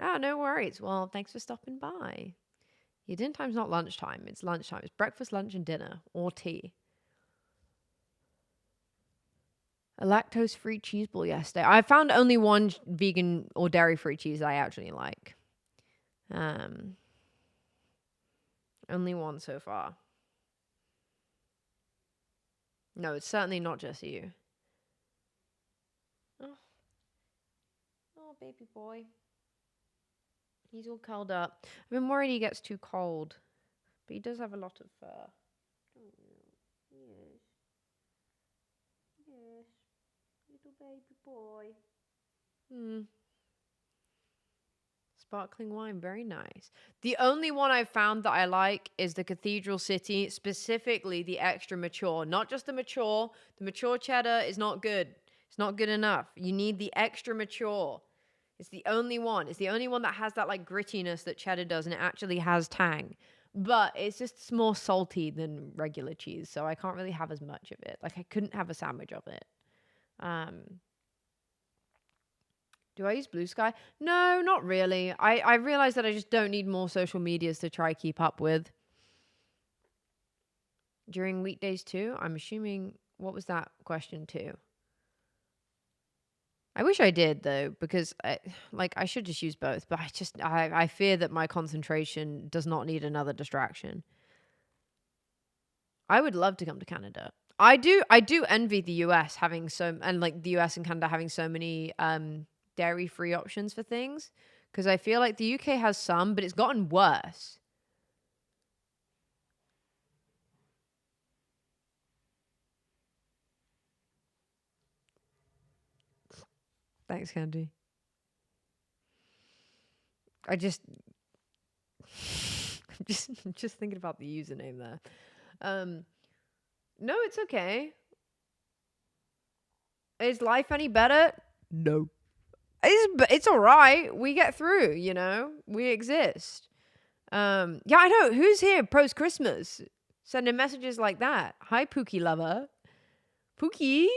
S1: Oh, no worries. Well, thanks for stopping by. Your dinner time's not lunchtime. It's lunchtime. It's breakfast, lunch, and dinner. Or tea. A lactose-free cheese ball yesterday. I found only one vegan or dairy-free cheese I actually like. Only one so far. No, it's certainly not just you. Oh, baby boy. He's all curled up. I've been worried he gets too cold. But he does have a lot of fur. Oh, yes. Yes. Little baby boy. sparkling wine. Very nice. The only one I've found that I like is the Cathedral City, specifically the extra mature. Not just the mature. The mature cheddar is not good. It's not good enough. You need the extra mature. It's the only one. It's the only one that has that like grittiness that cheddar does, and it actually has tang. But it's just more salty than regular cheese, so I can't really have as much of it. Like I couldn't have a sandwich of it. Do I use Blue Sky? No, not really. I realize that I just don't need more social medias to try keep up with. During weekdays too? I'm assuming, what was that question too? I wish I did though, because I should just use both, but I fear that my concentration does not need another distraction. I would love to come to Canada. I do envy the US having the US and Canada having so many dairy-free options for things, because I feel like the UK has some, but it's gotten worse. Thanks, Candy. I'm just thinking about the username there. No, it's okay. Is life any better? No. It's all right. We get through, you know? We exist. Yeah, I know. Who's here post Christmas? Sending messages like that. Hi, Pookie lover. Pookie?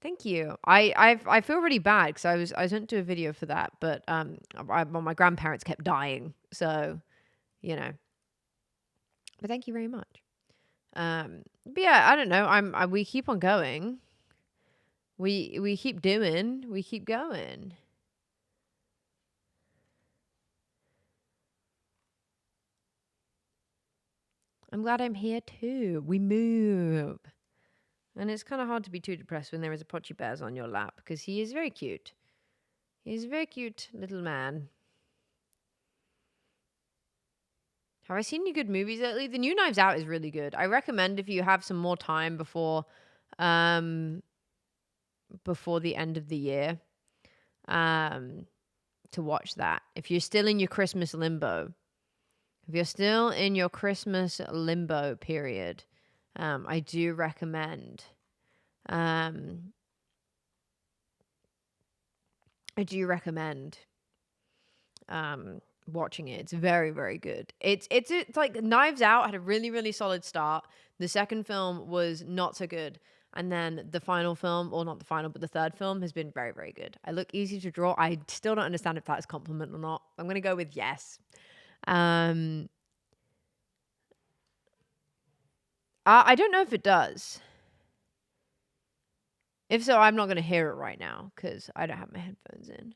S1: Thank you. I feel really bad because I was meant to do a video for that, but my grandparents kept dying, so you know. But thank you very much. But yeah, I don't know. We keep on going. We keep doing. We keep going. I'm glad I'm here too. We move. And it's kind of hard to be too depressed when there is a Pochi Bears on your lap, because he is very cute. He's a very cute little man. Have I seen any good movies lately? The new Knives Out is really good. I recommend, if you have some more time before the end of the year, to watch that. If you're still in your Christmas limbo. If you're still in your Christmas limbo period, I do recommend. Watching it. It's very, very good. It's like Knives Out had a really, really solid start. The second film was not so good. And then the final film, or not the final, but the third film has been very, very good. I look easy to draw. I still don't understand if that is a compliment or not. I'm going to go with yes. I don't know if it does. If so, I'm not going to hear it right now because I don't have my headphones in.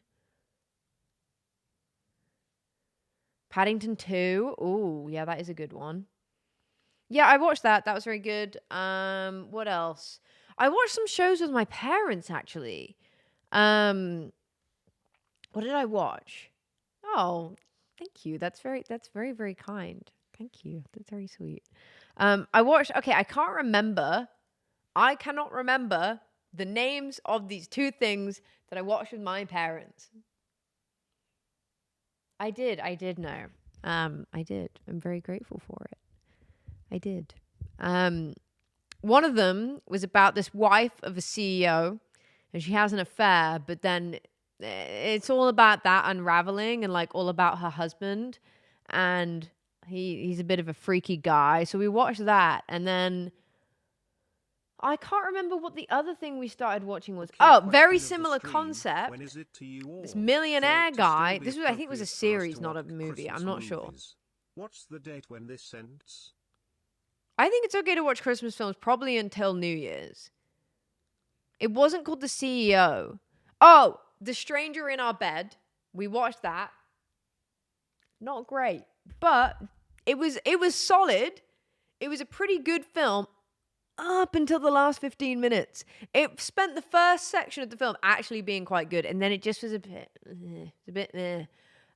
S1: Paddington 2. Ooh, yeah, that is a good one. Yeah, I watched that. That was very good. What else? I watched some shows with my parents, actually. What did I watch? Oh, thank you. That's very, very kind. Thank you. That's very sweet. I cannot remember the names of these two things that I watched with my parents. I did know. I did. I'm very grateful for it. I did. One of them was about this wife of a CEO, and she has an affair, but then it's all about that unraveling, and like all about her husband, and he's a bit of a freaky guy. So we watched that, and then I can't remember what the other thing we started watching was. Oh, very similar concept.
S2: When is it to you all?
S1: This millionaire
S2: For it to
S1: guy.
S2: still be
S1: This was, I think, it was a
S2: appropriate for us
S1: series,
S2: to
S1: not a
S2: watch
S1: movie. I'm
S2: Christmas
S1: not sure.
S2: movies. What's the date when this ends?
S1: I think it's okay to watch Christmas films probably until New Year's. It wasn't called The CEO. Oh, The Stranger in Our Bed. We watched that. Not great, but it was solid. It was a pretty good film up until the last 15 minutes. It spent the first section of the film actually being quite good, and then it just was a bit.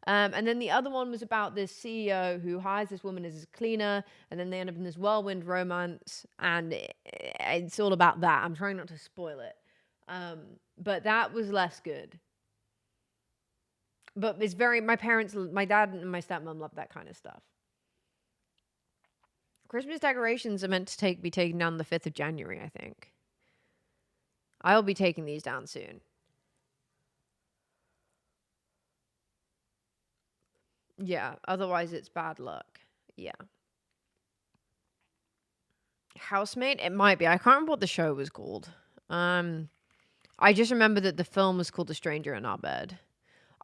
S1: And then the other one was about this CEO who hires this woman as his cleaner, and then they end up in this whirlwind romance, and it's all about that. I'm trying not to spoil it, but that was less good. But it's very, my parents, my dad and my stepmom love that kind of stuff. Christmas decorations are meant to be taken down the 5th of January, I think. I'll be taking these down soon. Yeah, otherwise it's bad luck. Yeah. Housemate? It might be. I can't remember what the show was called. I just remember that the film was called A Stranger in Our Bed.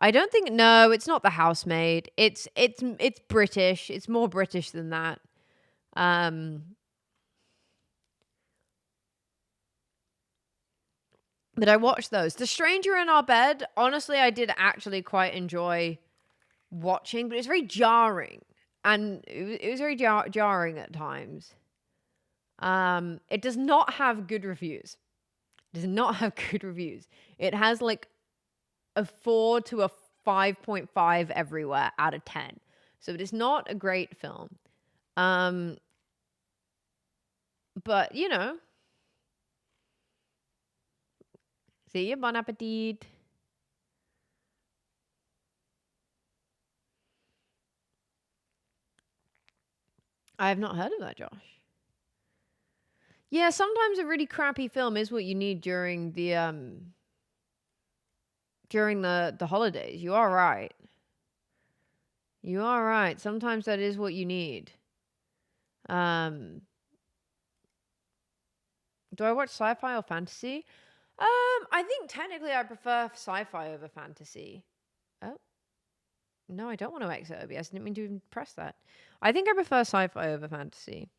S1: I don't think, no, it's not The Housemaid. It's British. It's more British than that. But I watched those. The Stranger in Our Bed, honestly, I did actually quite enjoy watching, but it's very jarring. And it was very jarring at times. It does not have good reviews. It does not have good reviews. It has like a 4 to a 5.5 everywhere out of 10. So it is not a great film. But, you know. See you, bon appetit. I have not heard of that, Josh. Yeah, sometimes a really crappy film is what you need during the holidays. You are right. You are right. Sometimes that is what you need. Do I watch sci-fi or fantasy? I think technically I prefer sci-fi over fantasy. Oh. No, I don't want to exit OBS. I didn't mean to press that. I think I prefer sci-fi over fantasy.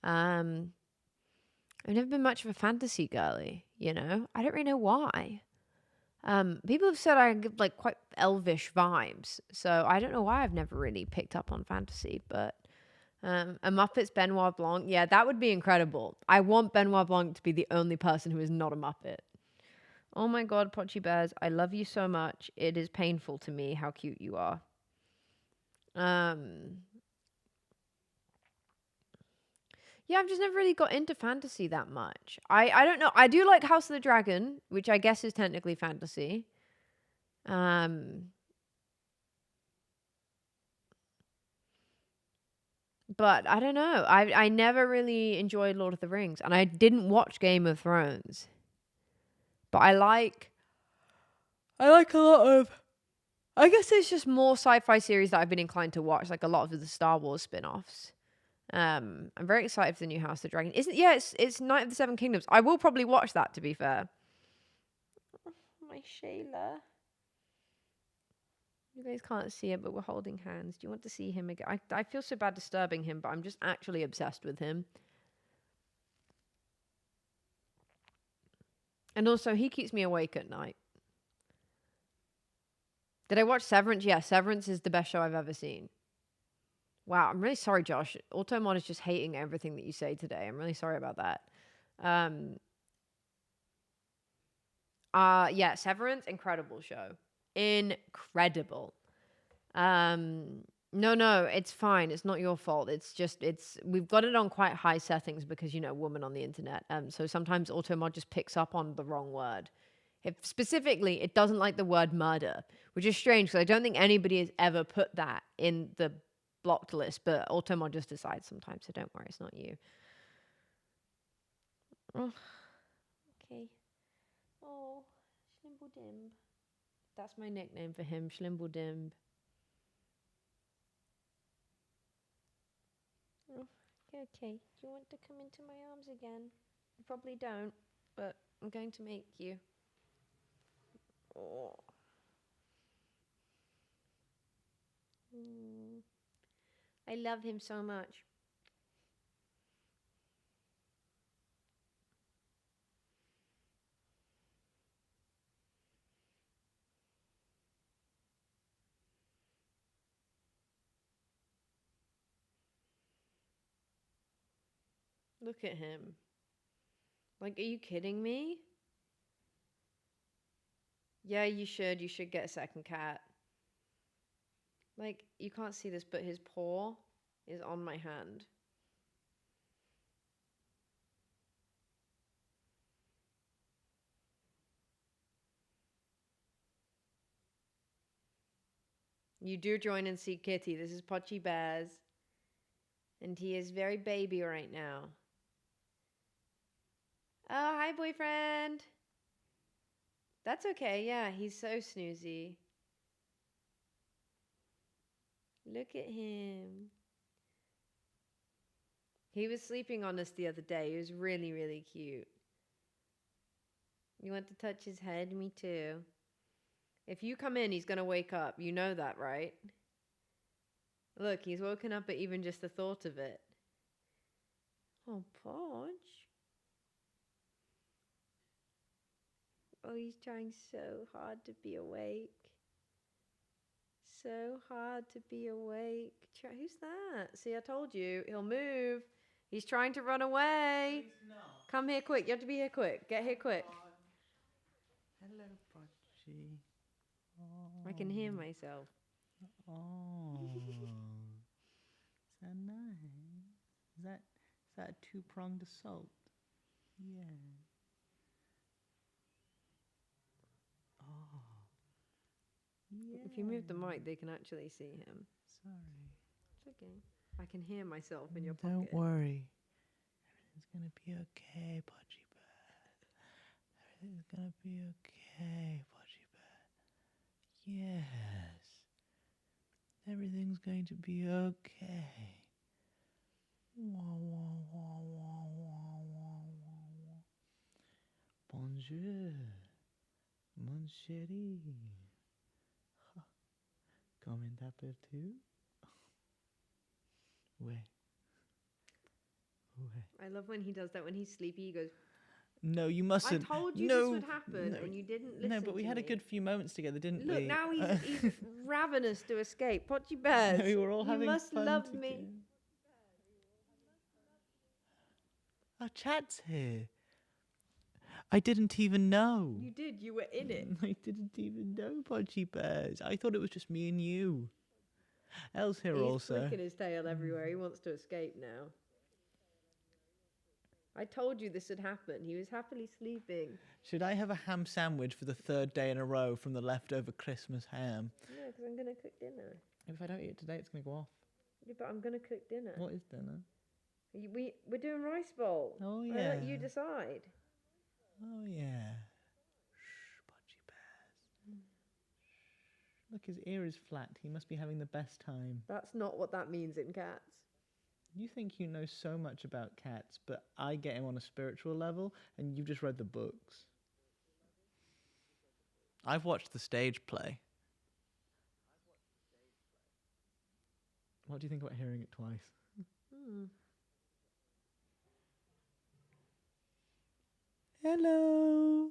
S1: I've never been much of a fantasy girly, you know? I don't really know why. People have said I give like quite elvish vibes, so I don't know why I've never really picked up on fantasy, but a Muppet's Benoit Blanc, yeah, that would be incredible. I want Benoit Blanc to be the only person who is not a Muppet. Oh my god, Pochi Bears, I love you so much. It is painful to me how cute you are. Yeah, I've just never really got into fantasy that much. I don't know. I do like House of the Dragon, which I guess is technically fantasy. But I don't know. I never really enjoyed Lord of the Rings, and I didn't watch Game of Thrones. But I like a lot of, I guess there's just more sci-fi series that I've been inclined to watch, like a lot of the Star Wars spin-offs. I'm very excited for the new House of the Dragon. It's Night of the Seven Kingdoms. I will probably watch that, to be fair. My Shayla. You guys can't see it, but we're holding hands. Do you want to see him again? I feel so bad disturbing him, but I'm just actually obsessed with him. And also, he keeps me awake at night. Did I watch Severance? Yeah, Severance is the best show I've ever seen. Wow, I'm really sorry, Josh. Automod is just hating everything that you say today. I'm really sorry about that. Yeah, Severance, incredible show. Incredible. No, it's fine. It's not your fault. It's just we've got it on quite high settings because, you know, woman on the internet. So sometimes Automod just picks up on the wrong word. If specifically, it doesn't like the word murder, which is strange because I don't think anybody has ever put that in the blocked list, but Automod just decides sometimes, so don't worry, it's not you. Oh, okay. Oh, Schlimbeldimb. That's my nickname for him, Schlimbeldimb. Oh, okay. Do you want to come into my arms again? You probably don't, but I'm going to make you. Oh. I love him so much. Look at him. Like, are you kidding me? Yeah, you should. You should get a second cat. Like, you can't see this, but his paw is on my hand. You do join and see Kitty. This is Pochi Bears. And he is very baby right now. Oh, hi, boyfriend. That's okay. Yeah, he's so snoozy. Look at him. He was sleeping on us the other day. He was really, really cute. You want to touch his head? Me too. If you come in, he's going to wake up. You know that, right? Look, he's woken up at even just the thought of it. Oh, Podge. Oh, he's trying so hard to be awake. So hard to be awake. Who's that? See, I told you. He'll move. He's trying to run away.
S3: No,
S1: Come here quick. You have to be here quick. Get here quick.
S3: hello, Pochi.
S1: I can hear myself.
S3: Oh, is that nice? Is that a two-pronged assault? Yeah. Oh. Yeah.
S1: If you move the mic, they can actually see him.
S3: Sorry.
S1: It's okay. I can hear myself in your pocket.
S3: Don't worry. Everything's gonna be okay, Pochi Bear. Everything's gonna be okay, Pochi Bear. Yes. Everything's going to be okay. Wah, wah, wah, wah, wah, wah, wah. Bonjour, mon chéri. Comment t'appelles-tu? Ouais. Ouais.
S1: I love when he does that. When he's sleepy, he goes,
S3: No, you mustn't.
S1: I told you
S3: no,
S1: this would happen,
S3: no,
S1: and you didn't listen.
S3: No, but we
S1: to
S3: had a
S1: me.
S3: good few moments together, didn't we?
S1: Look, now he's ravenous to escape. Pochi Bears.
S3: No, we were all having
S1: you must
S3: fun
S1: love
S3: together.
S1: me.
S3: Our chat's here. I didn't even know.
S1: You did. You were in it.
S3: I didn't even know, Podgy Bears. I thought it was just me and you. Elle's here
S1: He's
S3: also.
S1: flicking his tail everywhere. He wants to escape now. I told you this would happen. He was happily sleeping.
S3: Should I have a ham sandwich for the third day in a row from the leftover Christmas ham?
S1: No, because I'm going to cook dinner.
S3: If I don't eat it today, it's going to go off.
S1: Yeah, but I'm going to cook dinner.
S3: What is dinner?
S1: We're doing rice bowl.
S3: Oh,
S1: I
S3: yeah.
S1: let you decide.
S3: Oh, yeah. Shh, Podgy Bears. Look, his ear is flat. He must be having the best time.
S1: That's not what that means in cats.
S3: You think you know so much about cats, but I get him on a spiritual level, and you've just read the books. I've watched the stage play. What do you think about hearing it twice? Hello.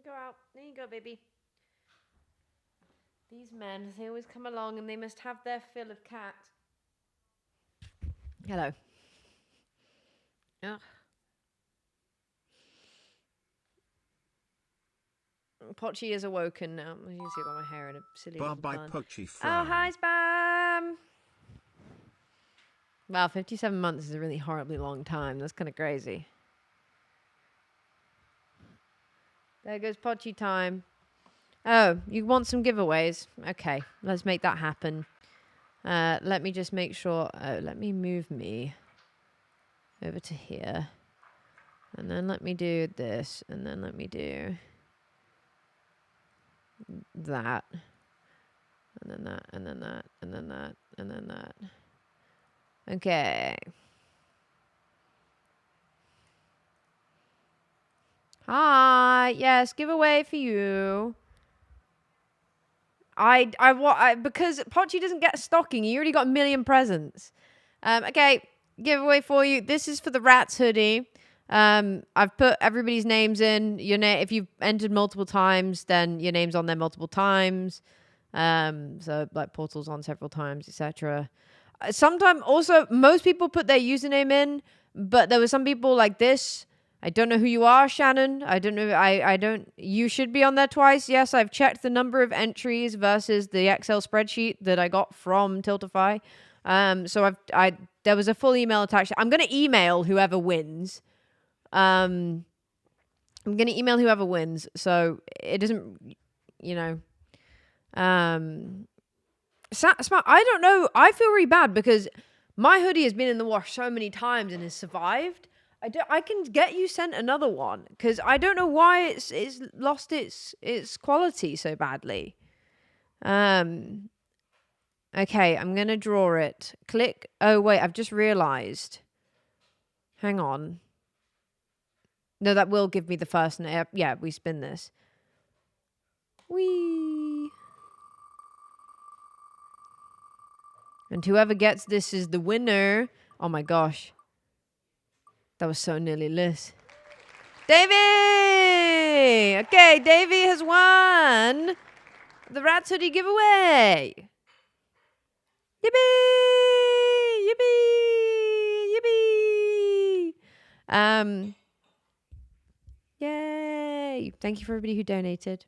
S1: Go out. There you go, baby. These men, they always come along and they must have their fill of cat. Hello. Ugh. Pochi is awoken now. You can see I've got my hair in a silly little
S2: Bob by
S1: bun.
S2: Pochi
S1: Oh,
S2: Fry.
S1: hi, Spam. Wow, 57 months is a really horribly long time. That's kind of crazy. There goes Pochi time. Oh, you want some giveaways? Okay, let's make that happen. Let me just make sure. Oh, let me move me over to here. And then let me do this. And then let me do that. And then that. And then that. And then that. And then that. Okay. Hi. Yes, giveaway for you. Because Pochi doesn't get a stocking. He already got a million presents. Okay, giveaway for you. This is for the Rats hoodie. I've put everybody's names in. If you've entered multiple times, then your name's on there multiple times. So like Portal's on several times, etc. Sometimes also most people put their username in, but there were some people like this. I don't know who you are, Shannon. I don't know. I don't. You should be on there twice. Yes, I've checked the number of entries versus the Excel spreadsheet that I got from Tiltify. So there was a full email attached. I'm gonna email whoever wins. I'm gonna email whoever wins. So it doesn't, you know. Smart. I don't know. I feel really bad because my hoodie has been in the wash so many times and has survived. I can get you sent another one because I don't know why it's lost its quality so badly. Okay, I'm gonna draw it. Click. Oh wait, I've just realized. Hang on. No, that will give me the first name. Yeah, we spin this. Whee! And whoever gets this is the winner. Oh my gosh. That was so nearly Liz. Davey! Okay, Davey has won the Rats Hoodie giveaway. Yippee! Yippee! Yippee! Yay! Thank you for everybody who donated.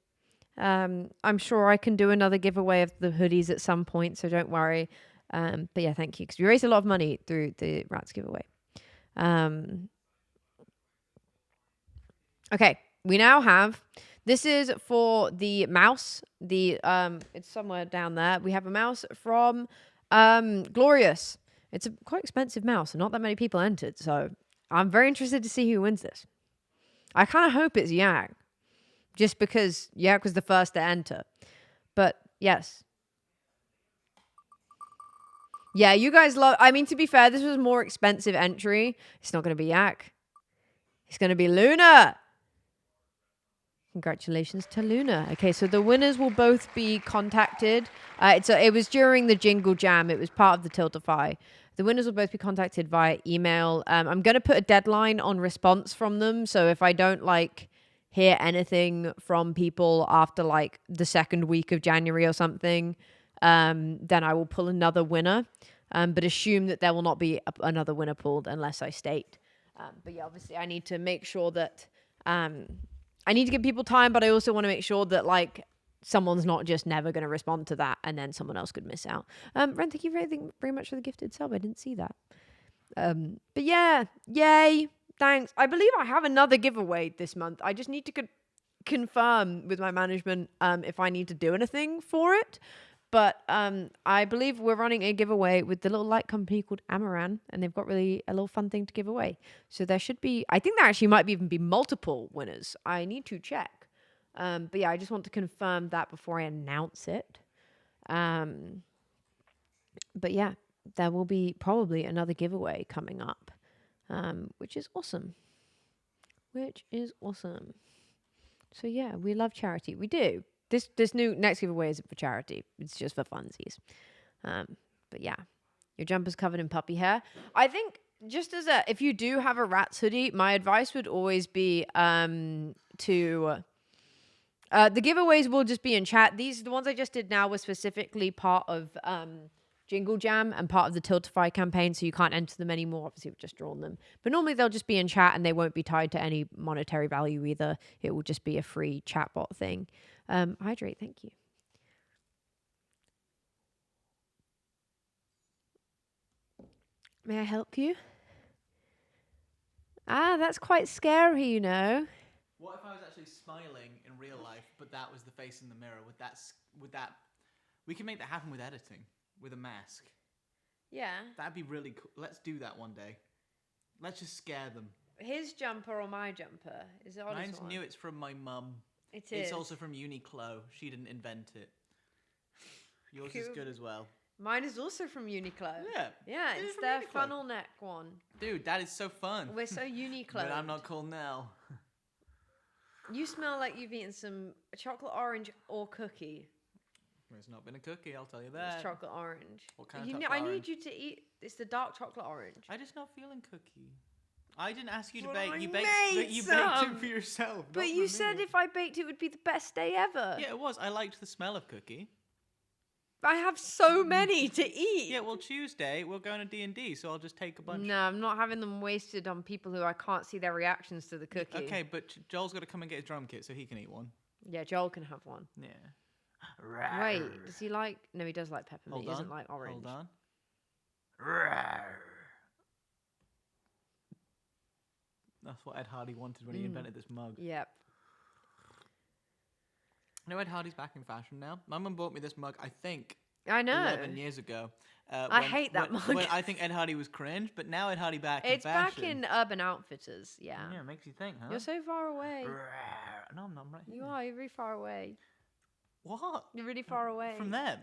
S1: I'm sure I can do another giveaway of the hoodies at some point, so don't worry. But yeah, thank you, because we raised a lot of money through the Rats giveaway. Okay, we now have, this is for the mouse. It's somewhere down there. We have a mouse from Glorious. It's a quite expensive mouse, and not that many people entered, so I'm very interested to see who wins this. I kind of hope it's Yak, just because Yak was the first to enter. But yes. Yeah, you guys love... I mean, to be fair, this was a more expensive entry. It's not going to be Yak. It's going to be Luna. Congratulations to Luna. Okay, so the winners will both be contacted. It was during the Jingle Jam. It was part of the Tiltify. The winners will both be contacted via email. I'm going to put a deadline on response from them. So if I don't, hear anything from people after, the second week of January or something... then I will pull another winner, but assume that there will not be another winner pulled unless I state. But yeah, obviously I need to make sure that I need to give people time, but I also want to make sure that someone's not just never going to respond to that and then someone else could miss out. Ren, thank you very much for the gifted sub. I didn't see that. But yeah, yay, thanks. I believe I have another giveaway this month. I just need to confirm with my management if I need to do anything for it. But I believe we're running a giveaway with the little light company called Amaran, and they've got really a little fun thing to give away. So there should be, I think there actually might even be multiple winners. I need to check. But yeah, I just want to confirm that before I announce it. But yeah, there will be probably another giveaway coming up, which is awesome. So yeah, we love charity. We do. This new next giveaway isn't for charity. It's just for funsies. But yeah, your jumper's covered in puppy hair. I think just if you do have a Rats hoodie, my advice would always be the giveaways will just be in chat. The ones I just did now were specifically part of Jingle Jam and part of the Tiltify campaign, so you can't enter them anymore. Obviously, we've just drawn them. But normally they'll just be in chat and they won't be tied to any monetary value either. It will just be a free chatbot thing. Hydrate, thank you. May I help you? That's quite scary, you know.
S3: What if I was actually smiling in real life, but that was the face in the mirror? Would that? We can make that happen with editing, with a mask.
S1: Yeah. That'd
S3: be really cool. Let's do that one day. Let's just scare them.
S1: His jumper or my jumper? Is it honest?
S3: Mine's new. It's from my mum. It's also from Uniqlo. She didn't invent it. Yours is good as well.
S1: Mine is also from Uniqlo.
S3: Yeah.
S1: Yeah, it's their Uniqlo. Funnel neck one.
S3: Dude, that is so fun.
S1: We're so Uniqlo.
S3: But I'm not called Nell.
S1: You smell like you've eaten some chocolate orange or cookie.
S3: It's not been a cookie, I'll tell you that.
S1: It's chocolate orange.
S3: What kind of chocolate orange?
S1: I need you to eat. It's the dark chocolate orange.
S3: I'm just not feeling cookie. I didn't ask you to
S1: bake.
S3: You baked it for yourself.
S1: But you said if I baked it would be the best day ever.
S3: Yeah, it was. I liked the smell of cookie.
S1: I have so many to eat.
S3: Yeah, well, Tuesday we're going to D&D, so I'll just take a bunch.
S1: No, I'm not having them wasted on people who I can't see their reactions to the cookie.
S3: Okay, but Joel's got to come and get his drum kit so he can eat one.
S1: Yeah, Joel can have one.
S3: Yeah.
S1: Wait, does he like... No, he does like peppermint.
S3: Hold
S1: He doesn't
S3: on.
S1: like orange.
S3: Hold on. That's what Ed Hardy wanted when he invented this mug.
S1: Yep.
S3: You know Ed Hardy's back in fashion now? My mum bought me this mug, I think,
S1: I know.
S3: 11 years ago.
S1: I hate that mug.
S3: When I think Ed Hardy was cringe, but now Ed Hardy back in
S1: It's
S3: fashion.
S1: back in Urban Outfitters, yeah.
S3: Yeah, it makes you think, huh?
S1: You're so far away.
S3: No, I'm not. I'm right here.
S1: You are. You're really far away.
S3: What?
S1: You're really far away.
S3: From them?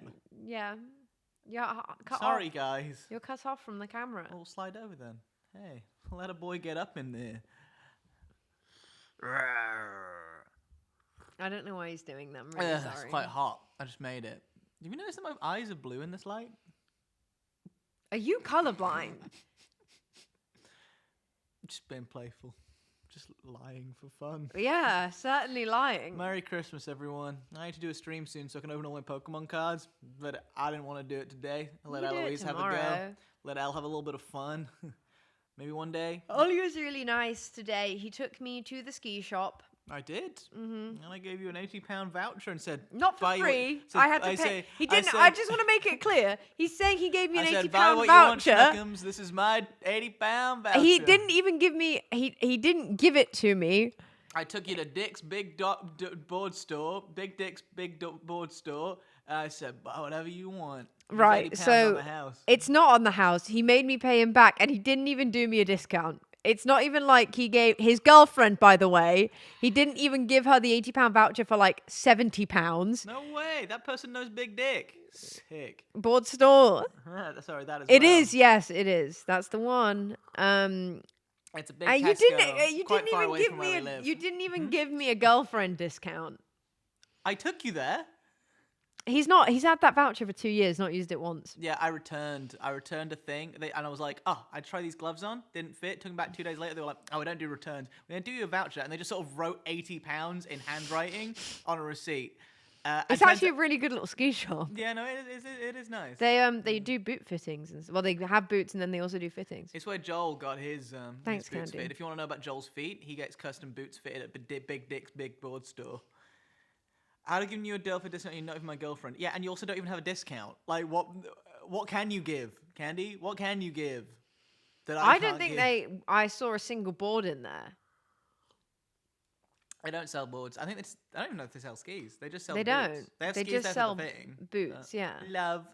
S1: Yeah. Yeah. Cut
S3: Sorry,
S1: off.
S3: guys.
S1: You're cut off from the camera.
S3: We'll slide over then. Hey, let a boy get up in there.
S1: I don't know why he's doing that. I'm really sorry.
S3: It's quite hot. I just made it. Have you noticed that my eyes are blue in this light?
S1: Are you colorblind?
S3: Just being playful. Just lying for fun.
S1: Yeah, certainly lying.
S3: Merry Christmas, everyone. I need to do a stream soon so I can open all my Pokemon cards, but I didn't want to do it today. I'll let
S1: You do it
S3: Eloise have a go.
S1: tomorrow.
S3: Let Elle have a little bit of fun. Maybe one day.
S1: Ollie was really nice today. He took me to the ski shop.
S3: I did. And I gave you an £80 voucher and said...
S1: Not for
S3: buy
S1: free.
S3: said-
S1: I had to pay.
S3: say-
S1: He
S3: I
S1: didn't.
S3: said-
S1: I just want to make it clear. He's saying he gave me an
S3: I said,
S1: £80
S3: buy what you want,
S1: voucher.
S3: Schmeckums. This is my £80 voucher.
S1: He didn't even give me. He didn't give it to me.
S3: I took you to Dick's Big Board Store, Big Dick's Big Board Store. I said, buy whatever you want. It was
S1: Right.
S3: £80 on
S1: So
S3: the house.
S1: it's not on the house. He made me pay him back, and he didn't even do me a discount. It's not even like he gave his girlfriend, by the way. He didn't even give her the £80 voucher for like £70.
S3: No way. That person knows Big Dick. Sick.
S1: Board store.
S3: Sorry, that is.
S1: It is. Yes, it is. That's the one.
S3: It's a big
S1: And
S3: Tesco.
S1: you
S3: quite
S1: didn't
S3: far
S1: even
S3: away
S1: give
S3: from
S1: me.
S3: where we live.
S1: You didn't even give me a girlfriend discount.
S3: I took you there.
S1: He's not. He's had that voucher for 2 years, not used it once.
S3: Yeah, I returned a thing, and I was like, oh, I'd try these gloves on. Didn't fit. Took them back 2 days later. They were like, oh, we don't do returns. We don't do you a voucher, and they just sort of wrote £80 in handwriting on a receipt.
S1: It's actually a really good little ski shop.
S3: Yeah, no, it is nice.
S1: They do boot fittings. Well, they have boots and then they also do fittings.
S3: It's where Joel got his
S1: Thanks,
S3: boots
S1: Candy.
S3: fitted. If you want to know about Joel's feet, he gets custom boots fitted at Big Dick's Big Board Store. I'd have given you a deal for discount. You're not even my girlfriend. Yeah, and you also don't even have a discount. Like, what can you give, Candy? What can you give? That
S1: I
S3: can't
S1: don't think
S3: give?
S1: I saw a single board in there.
S3: They don't sell boards. I don't even know if they sell skis. They just sell
S1: They
S3: boots.
S1: don't.
S3: They have
S1: They
S3: skis
S1: just
S3: there
S1: sell
S3: for the fitting.
S1: boots. Yeah,
S3: Love.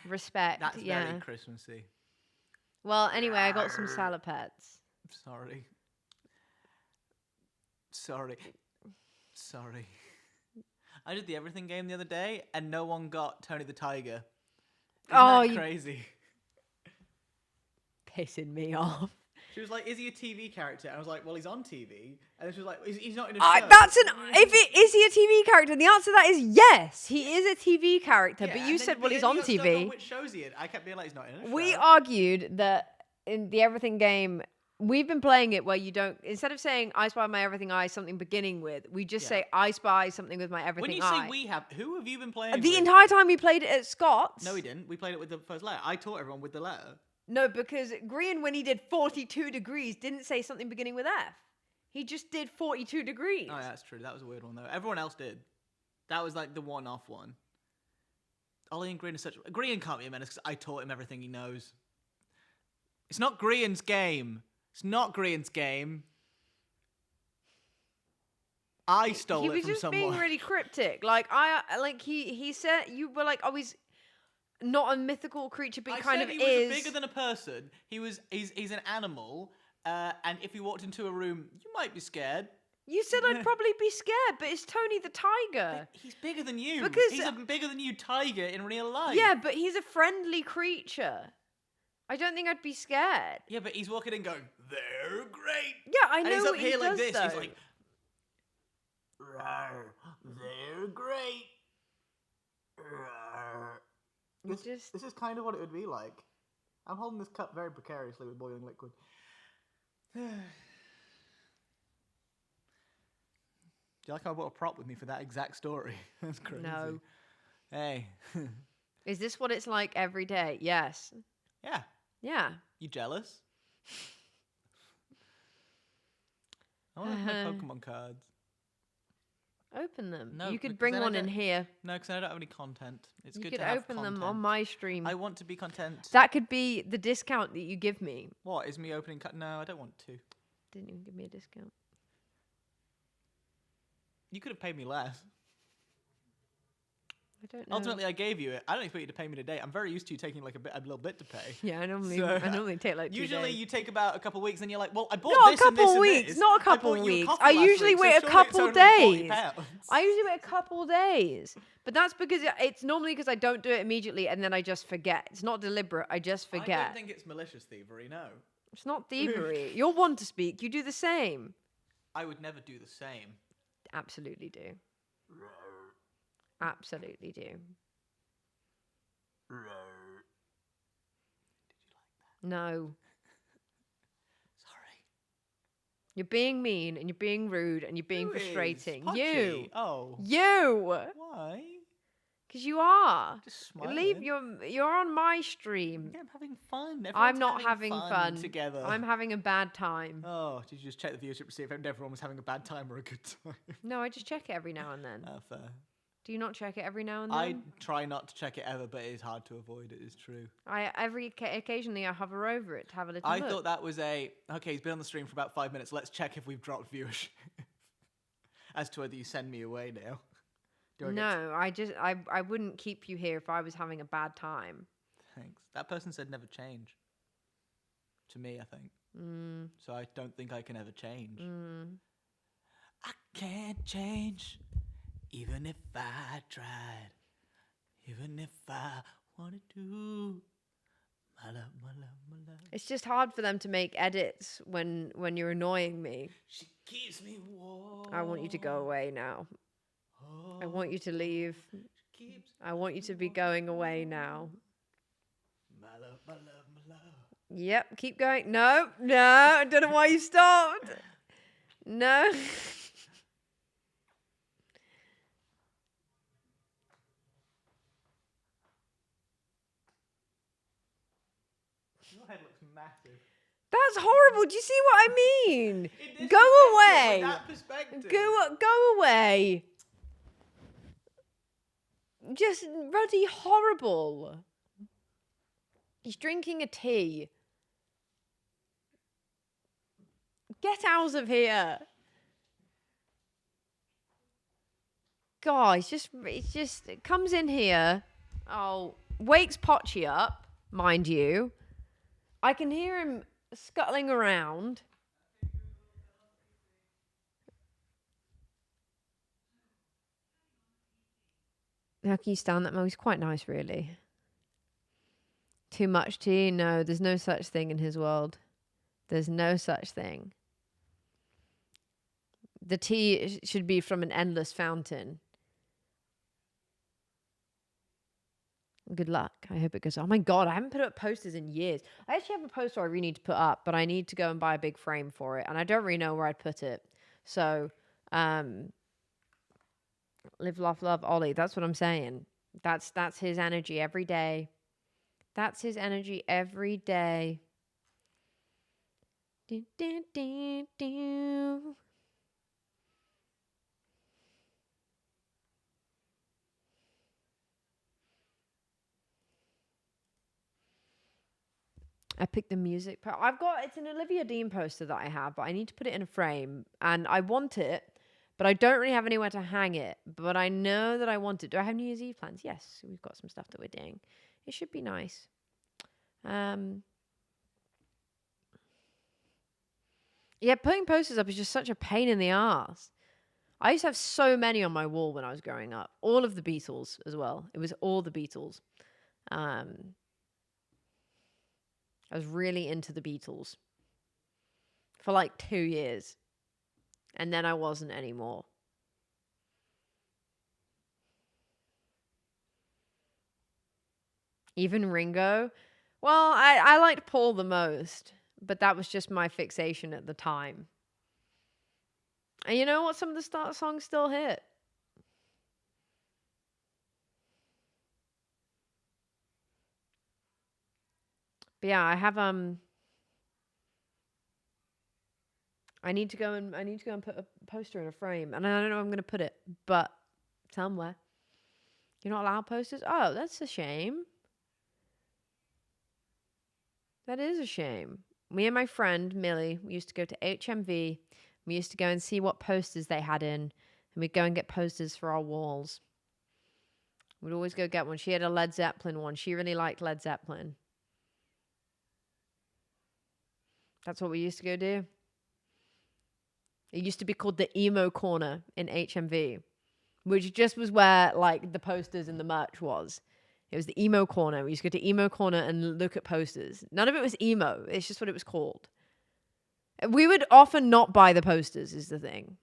S1: respect.
S3: That's
S1: yeah.
S3: very Christmassy.
S1: Well, anyway, I got some salapettes.
S3: Sorry. I did the everything game the other day, and no one got Tony the Tiger. Isn't that crazy?
S1: Pissing me off.
S3: She was like, "Is he a TV character?" And I was like, "Well, he's on TV." And then she was like, "He's not in a show."
S1: Is he a TV character? And the answer to that is yes, he is a TV character.
S3: Yeah,
S1: but
S3: and
S1: you
S3: then
S1: said, well,
S3: you
S1: he's
S3: got
S1: on
S3: stuck on
S1: TV.
S3: which show's he in? I kept being like, "He's not in a show."
S1: We argued that in the everything game, we've been playing it where you don't, instead of saying I spy my everything eye something beginning with, we just say I spy something with my everything
S3: When you
S1: eye.
S3: say we have, who have you been playing
S1: The
S3: with?
S1: entire time we played it at Scott's.
S3: No, we didn't. We played it with the first letter. I taught everyone with the letter.
S1: No, because Green, when he did 42 degrees, didn't say something beginning with F. He just did 42 degrees.
S3: Oh, yeah, that's true. That was a weird one, though. Everyone else did. That was like the one-off one. Ollie and Green are such... Green can't be a menace because I taught him everything he knows. It's not Green's game. It's not Green's game. I stole it from someone.
S1: He was just being really cryptic. He said, you were like, oh, he's not a mythical creature, but he kind of is.
S3: I said he was bigger than a person. He's an animal, and if he walked into a room, you might be scared.
S1: You said I'd probably be scared, but it's Tony the Tiger.
S3: But he's bigger than you.
S1: Because
S3: he's a bigger than you tiger in real life.
S1: Yeah, but he's a friendly creature. I don't think I'd be scared.
S3: Yeah, but he's walking in going, they're great.
S1: Yeah, I know.
S3: And he's up
S1: what
S3: here
S1: he
S3: like
S1: does,
S3: this.
S1: Though.
S3: He's like, rawr, they're great. Rawr. This is kind of what it would be like. I'm holding this cup very precariously with boiling liquid. Do you like how I brought a prop with me for that exact story? That's crazy.
S1: No.
S3: Hey,
S1: Is this what it's like every day? Yes.
S3: Yeah.
S1: Yeah.
S3: You jealous? I want to open my Pokemon cards.
S1: Open them.
S3: No,
S1: You could
S3: because
S1: bring
S3: then I
S1: one in
S3: don't-
S1: here.
S3: No, because I don't have any content. It's
S1: You
S3: good
S1: could
S3: to have
S1: open
S3: content.
S1: them on my stream.
S3: I want to be content.
S1: That could be the discount that you give me.
S3: What is me opening? No, I don't want to.
S1: Didn't even give me a discount.
S3: You could have paid me less.
S1: I don't know.
S3: Ultimately, I gave you it. I don't expect you to pay me today. I'm very used to you taking like a little bit to pay.
S1: Yeah, I normally take like 2
S3: Usually
S1: days.
S3: you take about a couple of weeks, and you're like, "Well, I bought
S1: Not a
S3: this and this
S1: couple
S3: and
S1: weeks.
S3: this.
S1: Not a
S3: I
S1: couple
S3: bought you a
S1: weeks.
S3: coffee
S1: I
S3: last
S1: usually
S3: week, so
S1: wait a
S3: surely it's
S1: couple
S3: only
S1: days.
S3: £40."
S1: I usually wait a couple days, but that's because it's normally because I don't do it immediately and then I just forget. It's not deliberate. I just
S3: I
S1: forget.
S3: don't think it's malicious thievery. No,
S1: It's not thievery. You're one to speak. You do the same.
S3: I would never do the same.
S1: Absolutely do. Absolutely do. No.
S3: Sorry.
S1: You're being mean and you're being rude and you're being
S3: Who is?
S1: frustrating.
S3: Punchy?
S1: You.
S3: Oh.
S1: You.
S3: Why?
S1: Because you are.
S3: Just smiling.
S1: You're on my stream.
S3: Yeah, I'm having fun.
S1: I'm
S3: Everyone's
S1: not having fun
S3: together.
S1: I'm having a bad time.
S3: Oh, did you just check the viewership to see if everyone was having a bad time or a good time?
S1: No, I just check it every now and then.
S3: Fair.
S1: Do you not check it every now and then?
S3: I try not to check it ever, but it is hard to avoid. It is true.
S1: Occasionally I hover over it to have a little
S3: I
S1: look.
S3: thought that was okay, he's been on the stream for about 5 minutes. Let's check if we've dropped viewership. As to whether you send me away now.
S1: No, I wouldn't keep you here if I was having a bad time.
S3: Thanks. That person said never change. To me, I think. So I don't think I can ever change. I can't change, even if I tried. Even if I wanted to. My love, my love, my love.
S1: It's just hard for them to make edits when you're annoying me.
S3: She keeps me warm.
S1: I want you to go away now. I want you to leave. I want you to be going away now.
S3: My love, my love, my love.
S1: Yep, keep going. No, I don't know why you stopped. No.
S3: Your head looks massive.
S1: That's horrible. Do you see what I mean?
S3: In this
S1: Go
S3: perspective,
S1: away.
S3: in that perspective.
S1: Go away. Just ruddy horrible. He's drinking a tea. Get out of here. God, it comes in here. Oh, wakes Potchy up, mind you. I can hear him scuttling around. How can you stand that, Mo? He's quite nice, really. Too much tea? No, there's no such thing in his world. There's no such thing. The tea should be from an endless fountain. Good luck. I hope it goes. Oh my God, I haven't put up posters in years. I actually have a poster I really need to put up, but I need to go and buy a big frame for it, and I don't really know where I'd put it. So, live, laugh, love, Ollie. That's what I'm saying. That's his energy every day. That's his energy every day. Do, do, do, do. I picked the music. It's an Olivia Dean poster that I have, but I need to put it in a frame, and I want it, but I don't really have anywhere to hang it. But I know that I want it. Do I have New Year's Eve plans? Yes, we've got some stuff that we're doing. It should be nice. Yeah, putting posters up is just such a pain in the ass. I used to have so many on my wall when I was growing up. All of the Beatles as well. It was all the Beatles. I was really into the Beatles for like 2 years. And then I wasn't anymore. Even Ringo. Well, I liked Paul the most, but that was just my fixation at the time. And you know what? Some of the songs still hit. But yeah, I have I need to go and put a poster in a frame, and I don't know where I'm gonna put it, but somewhere. You're not allowed posters? Oh, that's a shame. That is a shame. Me and my friend Millie, we used to go to HMV. We used to go and see what posters they had in, and we'd go and get posters for our walls. We'd always go get one. She had a Led Zeppelin one. She really liked Led Zeppelin. That's what we used to go do. It used to be called the emo corner in HMV, which just was where like the posters and the merch was. It was the emo corner. We used to go to emo corner and look at posters. None of it was emo. It's just what it was called. We would often not buy the posters is the thing.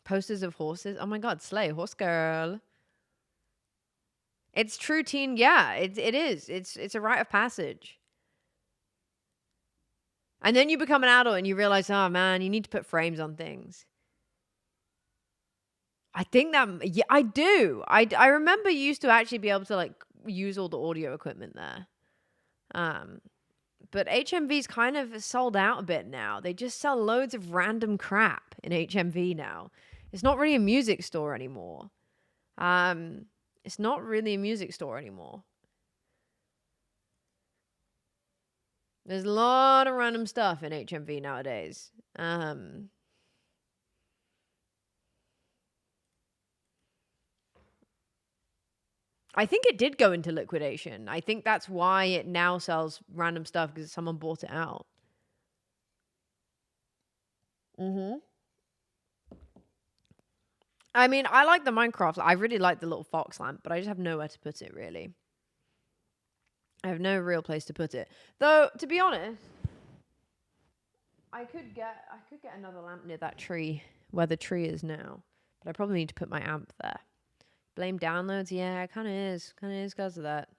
S1: Posters of horses. Oh my God, slay, horse girl. It's true teen. Yeah, it is. It's a rite of passage. And then you become an adult and you realize, oh man, you need to put frames on things. I think that, yeah, I do. I remember you used to actually be able to like use all the audio equipment there. But HMV's kind of sold out a bit now. They just sell loads of random crap in HMV now. It's not really a music store anymore. It's not really a music store anymore. There's a lot of random stuff in HMV nowadays. I think it did go into liquidation. I think that's why it now sells random stuff, because someone bought it out. I mean, I like the Minecraft. I really like the little fox lamp, but I just have nowhere to put it, really. I have no real place to put it. Though, to be honest, I could get another lamp near that tree where the tree is now. But I probably need to put my amp there. Blame downloads? Yeah, it kind of is. Kind of is because of that.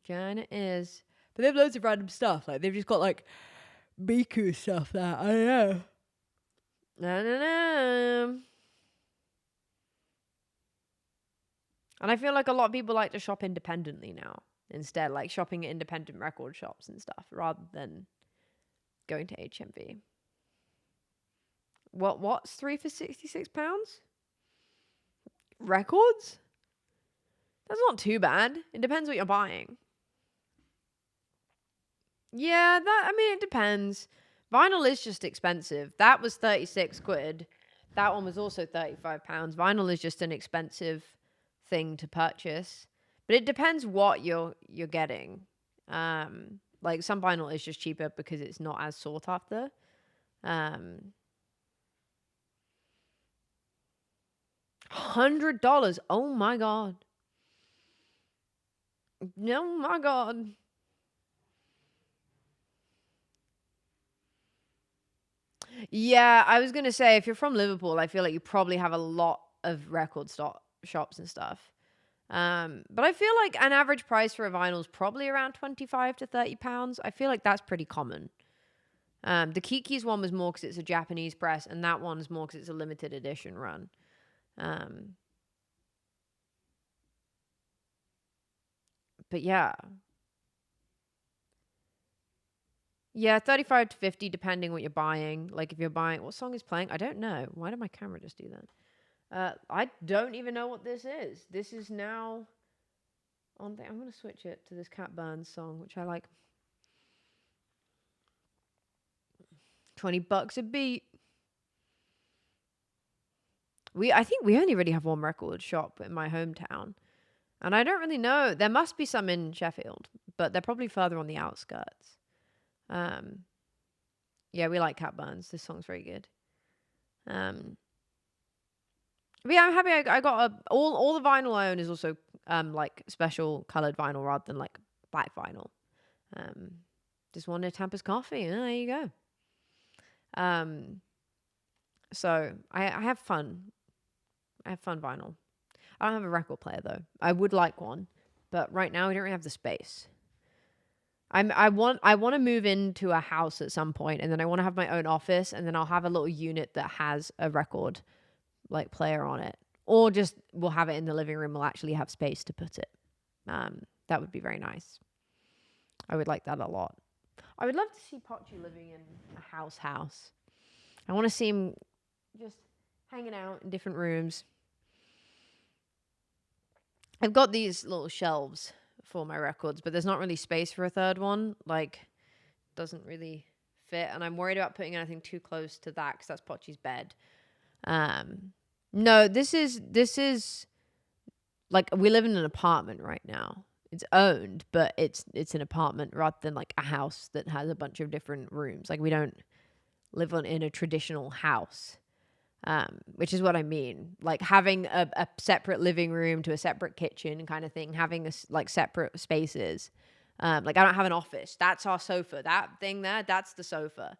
S1: Kind of is. But they have loads of random stuff. Like, they've just got, like, Miku stuff there. I don't know. I don't know. And I feel like a lot of people like to shop independently now. Instead, like shopping at independent record shops and stuff, rather than going to HMV. What's 3 for £66? Records? That's not too bad. It depends what you're buying. Yeah, it depends. Vinyl is just expensive. That was 36 quid. That one was also £35. Vinyl is just an expensive thing to purchase. But it depends what you're getting. Like some vinyl is just cheaper because it's not as sought after. $100. Oh my God. Oh my God. Yeah, I was gonna say, if you're from Liverpool, I feel like you probably have a lot of record shops and stuff. But I feel like an average price for a vinyl is probably around £25 to £30. I feel like that's pretty common. The Kiki's one was more because it's a Japanese press, and that one's more because it's a limited edition run. But yeah. Yeah, 35 to 50, depending what you're buying. Like, if you're buying... What song is playing? I don't know. Why did my camera just do that? I don't even know what this is. This is now... I'm going to switch it to this Cat Burns song, which I like. $20 a beat. I think we only really have one record shop in my hometown. And I don't really know. There must be some in Sheffield, but they're probably further on the outskirts. Yeah, we like Cat Burns. This song's very good. But yeah, I'm happy I got all the vinyl I own is also like special colored vinyl rather than like black vinyl. Just wanted Tampa's coffee. There you go. So I have fun. I have fun vinyl. I don't have a record player though. I would like one, but right now we don't really have the space. I want to move into a house at some point, and then I want to have my own office, and then I'll have a little unit that has a record like player on it. Or just we'll have it in the living room. We'll actually have space to put it. That would be very nice. I would like that a lot. I would love to see Pochi living in a house. I want to see him just hanging out in different rooms. I've got these little shelves for my records, but there's not really space for a third one. Like, doesn't really fit. And I'm worried about putting anything too close to that because that's Pochi's bed. No, this is like, we live in an apartment right now. It's owned, but it's an apartment rather than like a house that has a bunch of different rooms. Like, we don't live in a traditional house, which is what I mean. Like, having a separate living room to a separate kitchen kind of thing, having like separate spaces. Like, I don't have an office. That's our sofa. That thing there, that's the sofa.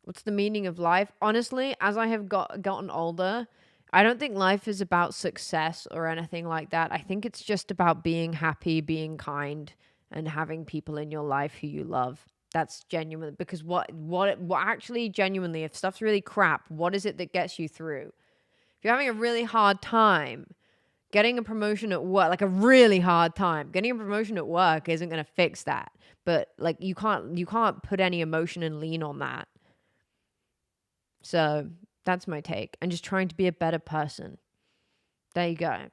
S1: What's the meaning of life? Honestly, as I have gotten older, I don't think life is about success or anything like that. I think it's just about being happy, being kind, and having people in your life who you love. That's genuine. Because what actually genuinely, if stuff's really crap, what is it that gets you through? If you're having a really hard time, getting a promotion at work, like a really hard time, getting a promotion at work isn't going to fix that. But like, you can't put any emotion and lean on that. So that's my take. And just trying to be a better person. There you go.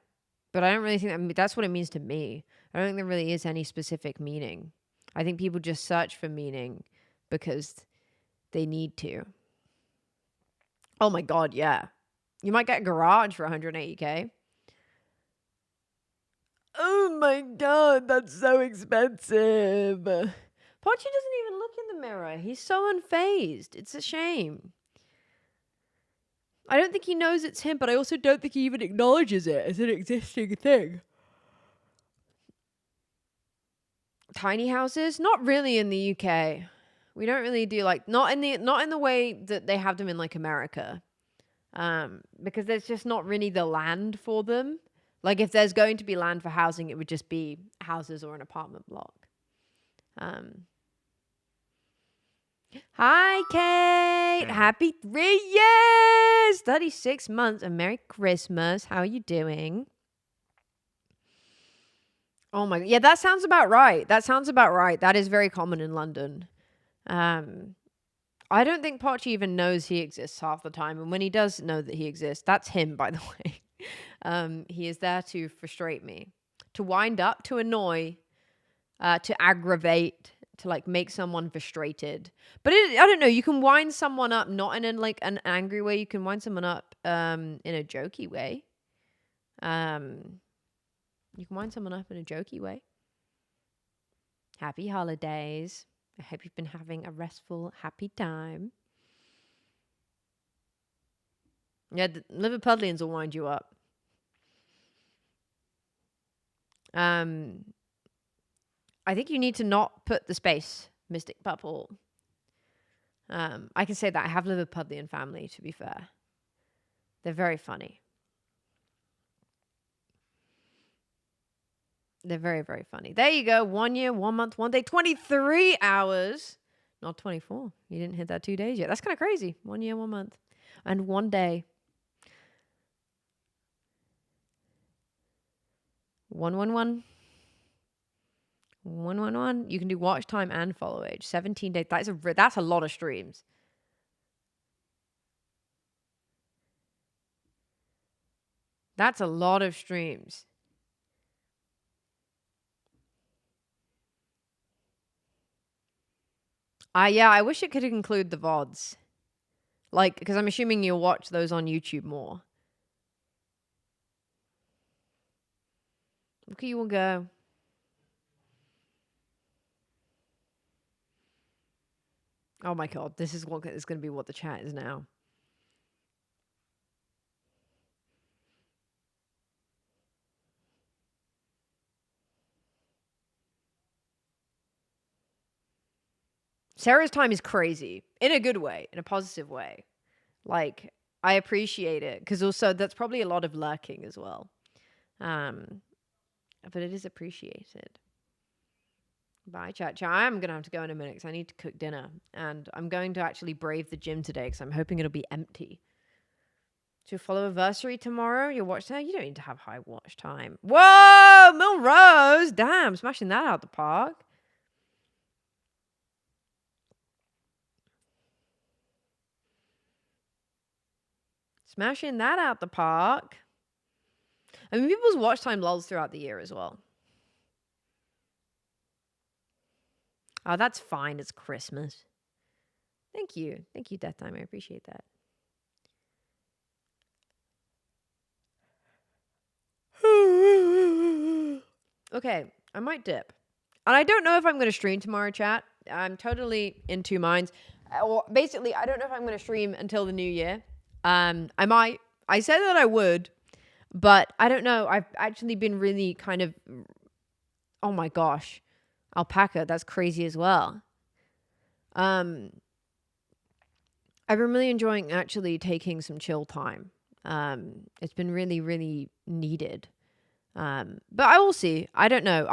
S1: But I don't really think that's what it means to me. I don't think there really is any specific meaning. I think people just search for meaning because they need to. Oh my God, yeah. You might get a garage for 180K. Oh my God, that's so expensive. Pochi doesn't even look in the mirror. He's so unfazed. It's a shame. I don't think he knows it's him, but I also don't think he even acknowledges it as an existing thing. Tiny houses? Not really in the UK. We don't really do like not in the way that they have them in like America. Because there's just not really the land for them. Like, if there's going to be land for housing, it would just be houses or an apartment block. Hi, Kate. Happy 3 years. 36 months and Merry Christmas. How are you doing? Oh my, yeah, that sounds about right. That is very common in London. I don't think Pochi even knows he exists half the time. And when he does know that he exists, that's him, by the way. He is there to frustrate me, to wind up, to annoy, to aggravate, to like make someone frustrated. But I don't know, you can wind someone up not in like an angry way. You can wind someone up in a jokey way. You can wind someone up in a jokey way. Happy holidays. I hope you've been having a restful, happy time. Yeah, the Liverpudlians will wind you up. I think you need to not put the space, Mystic Purple. I can say that I have Liverpudlian family, to be fair. They're very funny. They're very, very funny. There you go. 1 year, 1 month, 1 day, 23 hours. Not 24. You didn't hit that 2 days yet. That's kind of crazy. 1 year, 1 month, and 1 day. 111. 111. You can do watch time and follow age. 17 days. That's a lot of streams. That's a lot of streams. Yeah, I wish it could include the VODs. Like, because I'm assuming you'll watch those on YouTube more. Look at you all go. Oh my God, this is what is going to be what the chat is now. Sarah's time is crazy in a good way, in a positive way. Like, I appreciate it because also that's probably a lot of lurking as well. But it is appreciated. Bye, chat. I am going to have to go in a minute because I need to cook dinner. And I'm going to actually brave the gym today because I'm hoping it'll be empty. To follow anniversary tomorrow, your watch time. You don't need to have high watch time. Whoa, Milrose! Damn, smashing that out the park. Smashing that out the park. I mean, people's watch time lulls throughout the year as well. Oh, that's fine. It's Christmas. Thank you. Thank you, Death Time. I appreciate that. Okay, I might dip. And I don't know if I'm going to stream tomorrow, chat. I'm totally in two minds. Or basically, I don't know if I'm going to stream until the new year. I might. I said that I would, but I don't know. I've actually been really kind of... Oh my gosh. Alpaca, that's crazy as well. I've been really enjoying actually taking some chill time. It's been really, really needed. But I will see. I don't know.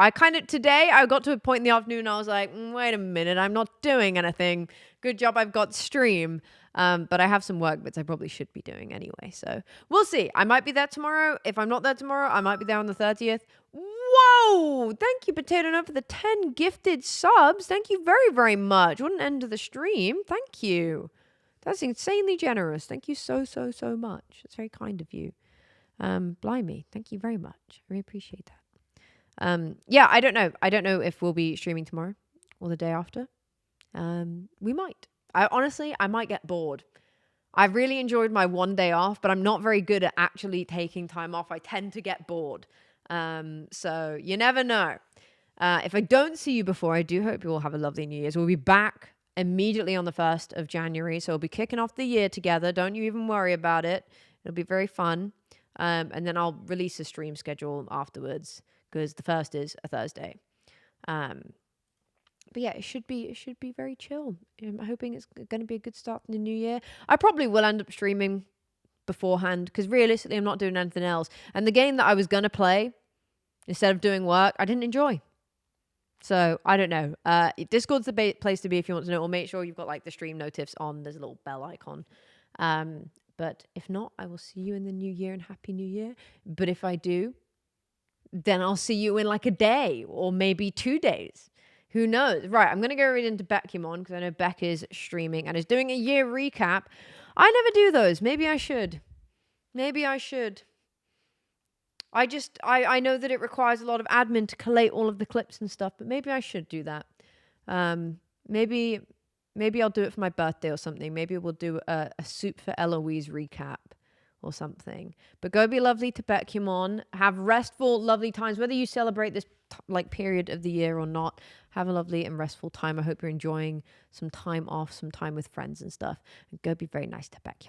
S1: Today I got to a point in the afternoon I was like, wait a minute, I'm not doing anything. Good job I've got stream. But I have some work bits I probably should be doing anyway. So we'll see. I might be there tomorrow. If I'm not there tomorrow, I might be there on the 30th. Whoa! Thank you, Potato Nut, for the 10 gifted subs. Thank you very, very much. What an end to the stream. Thank you. That's insanely generous. Thank you so, so, so much. It's very kind of you. Blimey. Thank you very much. I really appreciate that. Yeah, I don't know. I don't know if we'll be streaming tomorrow or the day after. We might. I might get bored. I've really enjoyed my one day off, but I'm not very good at actually taking time off. I tend to get bored. So you never know. If I don't see you before, I do hope you all have a lovely New Year's. We'll be back immediately on the 1st of January. So we'll be kicking off the year together. Don't you even worry about it. It'll be very fun. And then I'll release a stream schedule afterwards because the 1st is a Thursday. But yeah, it should be very chill. I'm hoping it's going to be a good start in the new year. I probably will end up streaming beforehand because realistically, I'm not doing anything else. And the game that I was going to play instead of doing work, I didn't enjoy. So I don't know. Discord's the place to be if you want to know. Or make sure you've got like the stream notifs on. There's a little bell icon. But if not, I will see you in the new year and Happy New Year. But if I do, then I'll see you in like a day or maybe 2 days. Who knows? Right, I'm going to go read into Beckymon because I know Beck is streaming and is doing a year recap. I never do those. Maybe I should. I know that it requires a lot of admin to collate all of the clips and stuff, but maybe I should do that. Maybe I'll do it for my birthday or something. Maybe we'll do a Soup for Eloise recap or something. But go be lovely to Beckymon. Have restful, lovely times. Whether you celebrate this period of the year or not, have a lovely and restful time. I hope you're enjoying some time off, some time with friends and stuff. And go be very nice to Beckymon.